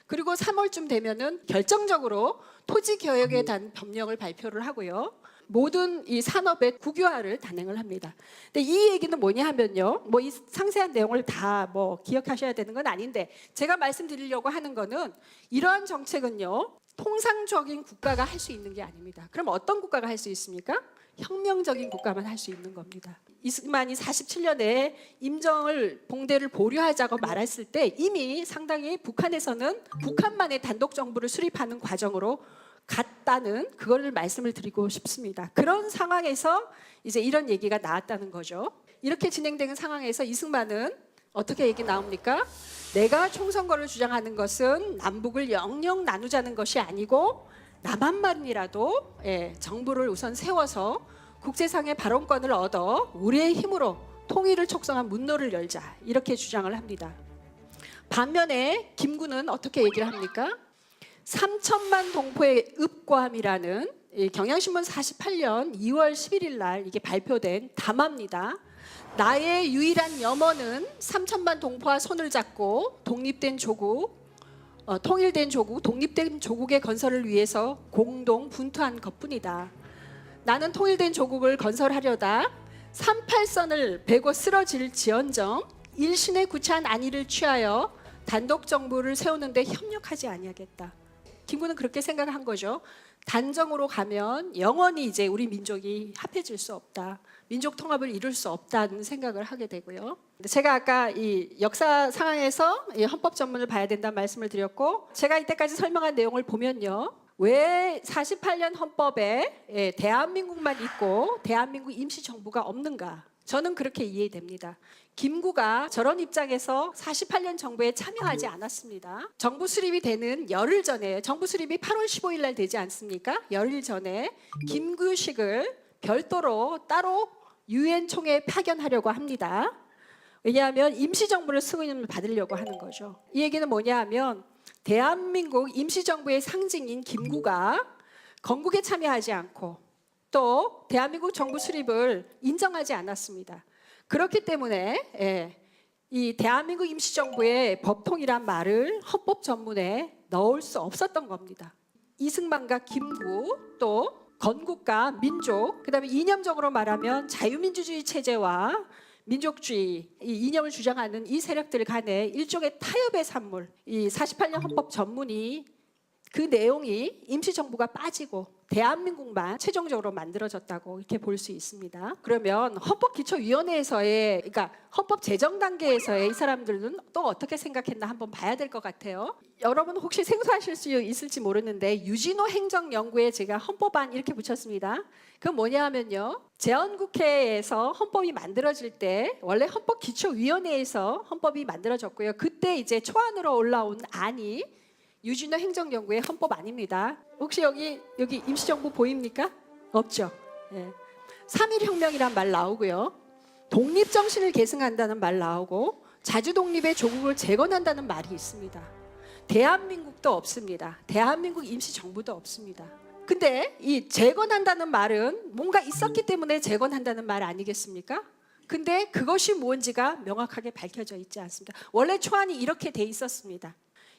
그리고 3월쯤 되면은 결정적으로 토지 개혁에 대한 법령을 발표를 하고요. 모든 이 산업의 국유화를 단행을 합니다. 근데 이 얘기는 뭐냐 하면요. 뭐 이 상세한 내용을 다 뭐 기억하셔야 되는 건 아닌데 제가 말씀드리려고 하는 거는 이러한 정책은요. 통상적인 국가가 할 수 있는 게 아닙니다. 그럼 어떤 국가가 할 수 있습니까? 혁명적인 국가만 할 수 있는 겁니다. 이승만이 47년에 임정을 봉대를 보류하자고 말했을 때 이미 상당히 북한에서는 북한만의 단독 정부를 수립하는 과정으로 갔다는 그거를 말씀을 드리고 싶습니다. 그런 상황에서 이제 이런 얘기가 나왔다는 거죠. 이렇게 진행되는 상황에서 이승만은 어떻게 얘기 나옵니까? 내가 총선거를 주장하는 것은 남북을 영영 나누자는 것이 아니고 남한만이라도 정부를 우선 세워서 국제상의 발언권을 얻어 우리의 힘으로 통일을 촉성한 문로를 열자 이렇게 주장을 합니다. 반면에 김구는 어떻게 얘기를 합니까? 3천만 동포의 읍과함이라는 경향신문 48년 2월 11일 날 이게 발표된 담화입니다. 나의 유일한 염원은 3천만 동포와 손을 잡고 독립된 조국, 통일된 조국, 독립된 조국의 건설을 위해서 공동 분투한 것뿐이다. 나는 통일된 조국을 건설하려다 38선을 베고 쓰러질 지언정 일신의 구차한 안위를 취하여 단독 정부를 세우는데 협력하지 아니하겠다. 김구는 그렇게 생각한 거죠. 단정으로 가면 영원히 이제 우리 민족이 합해질 수 없다. 민족 통합을 이룰 수 없다는 생각을 하게 되고요. 제가 아까 이 역사 상황에서 이 헌법 전문을 봐야 된다는 말씀을 드렸고 제가 이때까지 설명한 내용을 보면요. 왜 48년 헌법에 대한민국만 있고 대한민국 임시정부가 없는가? 저는 그렇게 이해됩니다. 김구가 저런 입장에서 48년 정부에 참여하지 않았습니다. 정부 수립이 되는 열흘 전에 정부 수립이 8월 15일 날 되지 않습니까? 열흘 전에 김구식을 별도로 따로 유엔 총회에 파견하려고 합니다. 왜냐하면 임시정부를 승인을 받으려고 하는 거죠. 이 얘기는 뭐냐 하면 대한민국 임시정부의 상징인 김구가 건국에 참여하지 않고 또 대한민국 정부 수립을 인정하지 않았습니다. 그렇기 때문에 이 대한민국 임시정부의 법통이란 말을 헌법 전문에 넣을 수 없었던 겁니다. 이승만과 김구 또 건국과 민족 그다음에 이념적으로 말하면 자유민주주의 체제와 민족주의 이 이념을 주장하는 이 세력들 간의 일종의 타협의 산물 이 48년 헌법 전문이 그 내용이 임시정부가 빠지고 대한민국만 최종적으로 만들어졌다고 이렇게 볼 수 있습니다. 그러면 헌법기초위원회에서의 그러니까 헌법 제정 단계에서의 이 사람들은 또 어떻게 생각했나 한번 봐야 될 것 같아요. 여러분 혹시 생소하실 수 있을지 모르는데 유진호 행정연구에 제가 헌법안 이렇게 붙였습니다. 그건 뭐냐 하면요. 재헌국회에서 헌법이 만들어질 때 원래 헌법기초위원회에서 헌법이 만들어졌고요. 그때 이제 초안으로 올라온 안이 유진호 행정연구의 헌법 아닙니다. 혹시 여기 임시정부 보입니까? 없죠. 3.1혁명이란 말 나오고요. 독립정신을 계승한다는 말 나오고 자주독립의 조국을 재건한다는 말이 있습니다. 대한민국도 없습니다. 대한민국 임시정부도 없습니다. 근데 이 재건한다는 말은 뭔가 있었기 때문에 재건한다는 말 아니겠습니까? 근데 그것이 뭔지가 명확하게 밝혀져 있지 않습니다. 원래 초안이 이렇게 돼 있었습니다.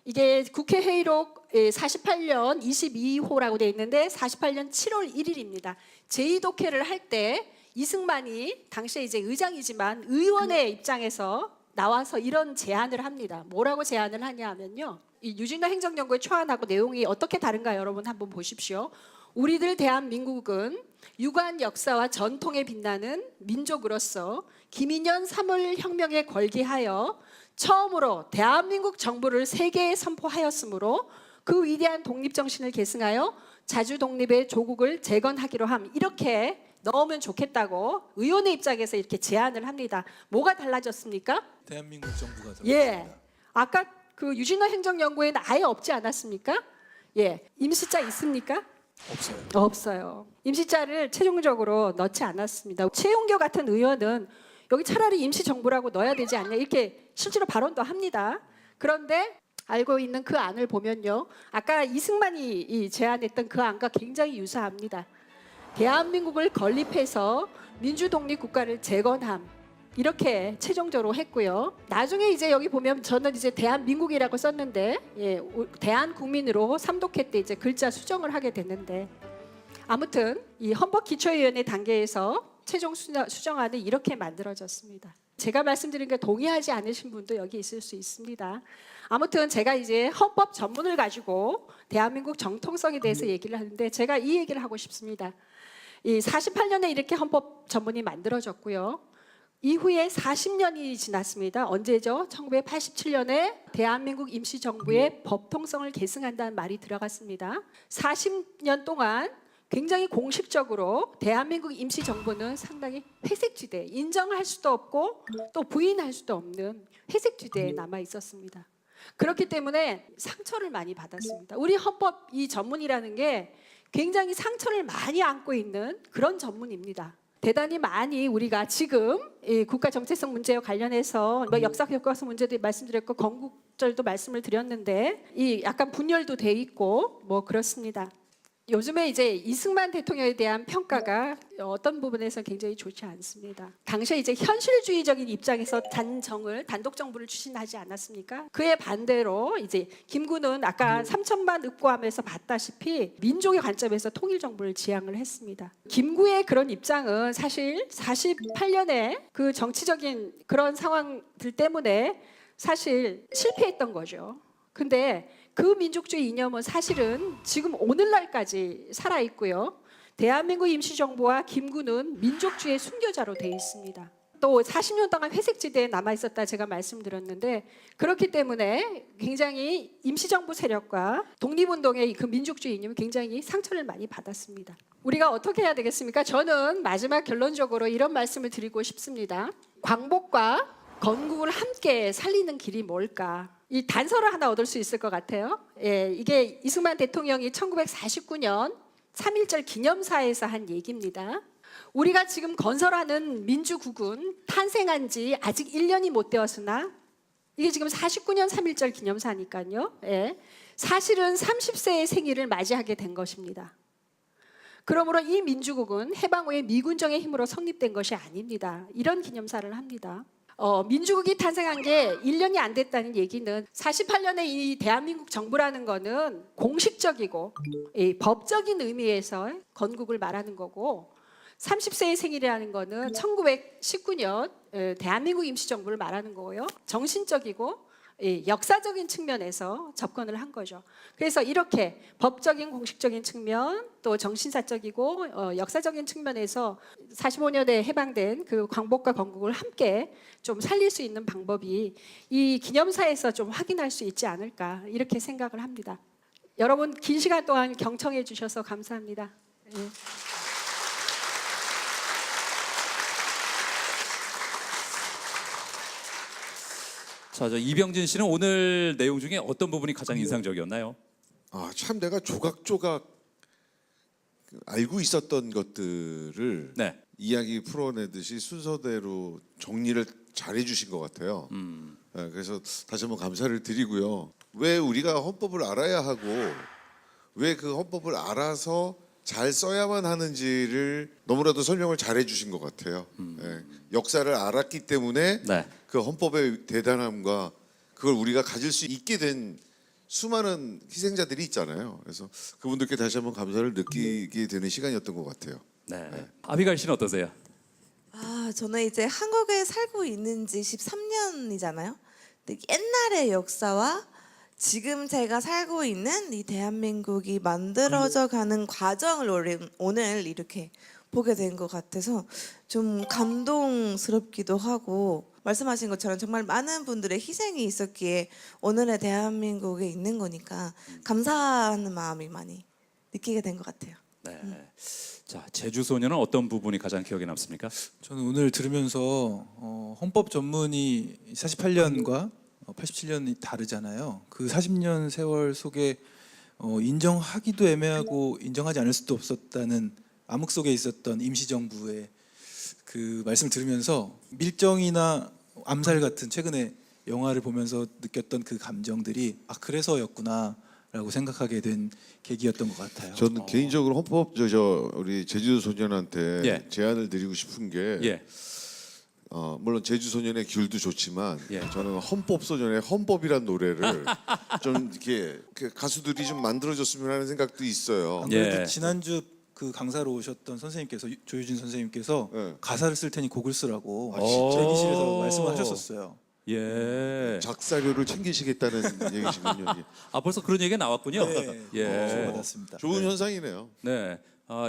이게 국회 회의록 48년 22호라고 돼 있는데 48년 7월 1일입니다. 제2독회를 할 때 이승만이 당시에 이제 의장이지만 의원의 입장에서 나와서 이런 제안을 합니다. 뭐라고 제안을 하냐 하면요. 이 유진호 행정연구의 초안하고 내용이 어떻게 다른가 여러분 한번 보십시오. 우리들 대한민국은 유구한 역사와 전통에 빛나는 민족으로서 김인현 3월 혁명에 걸기하여 처음으로 대한민국 정부를 세계에 선포하였으므로 그 위대한 독립정신을 계승하여 자주독립의 조국을 재건하기로 함. 이렇게 넣으면 좋겠다고 의원의 입장에서 이렇게 제안을 합니다. 뭐가 달라졌습니까? 대한민국 정부가 예, 아까 그 유진호 행정연구에는 아예 없지 않았습니까? 예, 임시자 있습니까? 없어요. 없어요. 임시자를 최종적으로 넣지 않았습니다. 최용교 같은 의원은 여기 차라리 임시정부라고 넣어야 되지 않냐 이렇게 실제로 발언도 합니다. 그런데 알고 있는 그 안을 보면요. 아까 이승만이 제안했던 그 안과 굉장히 유사합니다. 대한민국을 건립해서 민주독립국가를 재건함 이렇게 최종적으로 했고요. 나중에 이제 여기 보면 저는 이제 대한민국이라고 썼는데 대한국민으로 3독회 때 이제 글자 수정을 하게 됐는데 아무튼 이 헌법기초위원회 단계에서 최종 수정안은 이렇게 만들어졌습니다. 제가 말씀드린 게 동의하지 않으신 분도 여기 있을 수 있습니다. 아무튼 제가 이제 헌법 전문을 가지고 대한민국 정통성에 대해서 얘기를 하는데 제가 이 얘기를 하고 싶습니다. 이 48년에 이렇게 헌법 전문이 만들어졌고요. 이후에 40년이 지났습니다. 언제죠? 1987년에 대한민국 임시정부의 법통성을 계승한다는 말이 들어갔습니다. 40년 동안 굉장히 공식적으로 대한민국 임시정부는 상당히 회색지대, 인정할 수도 없고 또 부인할 수도 없는 회색지대에 남아 있었습니다. 그렇기 때문에 상처를 많이 받았습니다. 우리 헌법 이 전문이라는 게 굉장히 상처를 많이 안고 있는 그런 전문입니다. 대단히 많이 우리가 지금 이 국가 정체성 문제와 관련해서 뭐 역사 교과서 문제도 말씀드렸고 건국절도 말씀을 드렸는데 이 약간 분열도 돼 있고 뭐 그렇습니다. 요즘에 이제 이승만 대통령에 대한 평가가 어떤 부분에서 굉장히 좋지 않습니다. 당시에 이제 현실주의적인 입장에서 단독 정부를 추진하지 않았습니까? 그에 반대로 이제 김구는 아까 3천만 읍고함에서 봤다시피 민족의 관점에서 통일 정부를 지향을 했습니다. 김구의 그런 입장은 사실 48년에 그 정치적인 그런 상황들 때문에 사실 실패했던 거죠. 근데 그 민족주의 이념은 사실은 지금 오늘날까지 살아있고요. 대한민국 임시정부와 김구는 민족주의의 순교자로 되어 있습니다. 또 40년 동안 회색지대에 남아있었다 제가 말씀드렸는데 그렇기 때문에 굉장히 임시정부 세력과 독립운동의 그 민족주의 이념은 굉장히 상처를 많이 받았습니다. 우리가 어떻게 해야 되겠습니까? 저는 마지막 결론적으로 이런 말씀을 드리고 싶습니다. 광복과 건국을 함께 살리는 길이 뭘까? 이 단서를 하나 얻을 수 있을 것 같아요. 예, 이게 이승만 대통령이 1949년 3.1절 기념사에서 한 얘기입니다. 우리가 지금 건설하는 민주국은 탄생한 지 아직 1년이 못 되었으나 이게 지금 49년 3.1절 기념사니까요. 예, 사실은 30세의 생일을 맞이하게 된 것입니다. 그러므로 이 민주국은 해방 후에 미군정의 힘으로 성립된 것이 아닙니다. 이런 기념사를 합니다. 민주국이 탄생한 게 1년이 안 됐다는 얘기는 48년에 이 대한민국 정부라는 거는 공식적이고 법적인 의미에서 건국을 말하는 거고 30세의 생일이라는 거는 1919년 대한민국 임시정부를 말하는 거고요. 정신적이고 역사적인 측면에서 접근을 한 거죠. 그래서 이렇게 법적인 공식적인 측면 또 정신사적이고 역사적인 측면에서 45년에 해방된 그 광복과 건국을 함께 좀 살릴 수 있는 방법이 이 기념사에서 좀 확인할 수 있지 않을까 이렇게 생각을 합니다. 여러분 긴 시간 동안 경청해 주셔서 감사합니다. 예. 자, 저 이병진 씨는 오늘 내용 중에 어떤 부분이 가장 인상적이었나요? 참 내가 조각조각 알고 있었던 것들을 네. 이야기 풀어내듯이 순서대로 정리를 잘해 주신 것 같아요. 네, 그래서 다시 한번 감사를 드리고요. 왜 우리가 헌법을 알아야 하고 왜 그 헌법을 알아서 잘 써야만 하는지를 너무나도 설명을 잘해 주신 것 같아요. 네, 역사를 알았기 때문에 네. 그 헌법의 대단함과 그걸 우리가 가질 수 있게 된 수많은 희생자들이 있잖아요. 그래서 그분들께 다시 한번 감사를 느끼게 되는 시간이었던 것 같아요. 네. 아비가일 씨는 어떠세요? 저는 이제 한국에 살고 있는 지 13년이잖아요. 근데 옛날의 역사와 지금 제가 살고 있는 이 대한민국이 만들어져 가는 과정을 오늘 이렇게 보게 된 것 같아서 좀 감동스럽기도 하고 말씀하신 것처럼 정말 많은 분들의 희생이 있었기에 오늘의 대한민국에 있는 거니까 감사하는 마음이 많이 느끼게 된 것 같아요. 네. 자, 제주 소녀는 어떤 부분이 가장 기억에 남습니까? 저는 오늘 들으면서 헌법 전문이 48년과 87년이 다르잖아요. 그 40년 세월 속에 인정하기도 애매하고 인정하지 않을 수도 없었다는 암흑 속에 있었던 임시정부의 그 말씀을 들으면서 밀정이나 암살 같은 최근에 영화를 보면서 느꼈던 그 감정들이 그래서였구나라고 생각하게 된 계기였던 것 같아요. 저는 개인적으로 헌법 우리 제주 소년한테 예. 제안을 드리고 싶은 게 예. 물론 제주 소년의 귤도 좋지만 예. 저는 헌법 소년의 헌법이란 노래를 좀 이렇게 가수들이 좀 만들어줬으면 하는 생각도 있어요. 안 그래도 예. 지난주 그 강사로 오셨던 선생님께서 조유진 선생님께서 네. 가사를 쓸 테니 곡을 쓰라고 아, 진짜? 대기실에서 말씀을 하셨었어요. 예. 작사료를 챙기시겠다는 얘기시군요. 이게. 아 벌써 그런 얘기가 나왔군요. 네, 예. 받았습니다. 좋은 현상이네요. 네.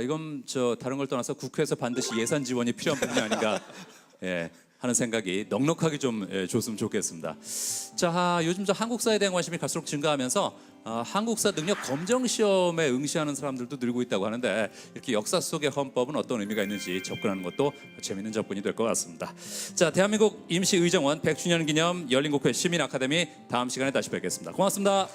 이건 저 다른 걸 떠나서 국회에서 반드시 예산 지원이 필요한 부분이 아닌가 예, 하는 생각이 넉넉하게 좀 줬으면 좋겠습니다. 자, 요즘 저 한국사에 대한 관심이 갈수록 증가하면서 한국사 능력 검정 시험에 응시하는 사람들도 늘고 있다고 하는데 이렇게 역사 속의 헌법은 어떤 의미가 있는지 접근하는 것도 재미있는 접근이 될 것 같습니다. 자, 대한민국 임시의정원 100주년 기념 열린국회 시민아카데미 다음 시간에 다시 뵙겠습니다. 고맙습니다.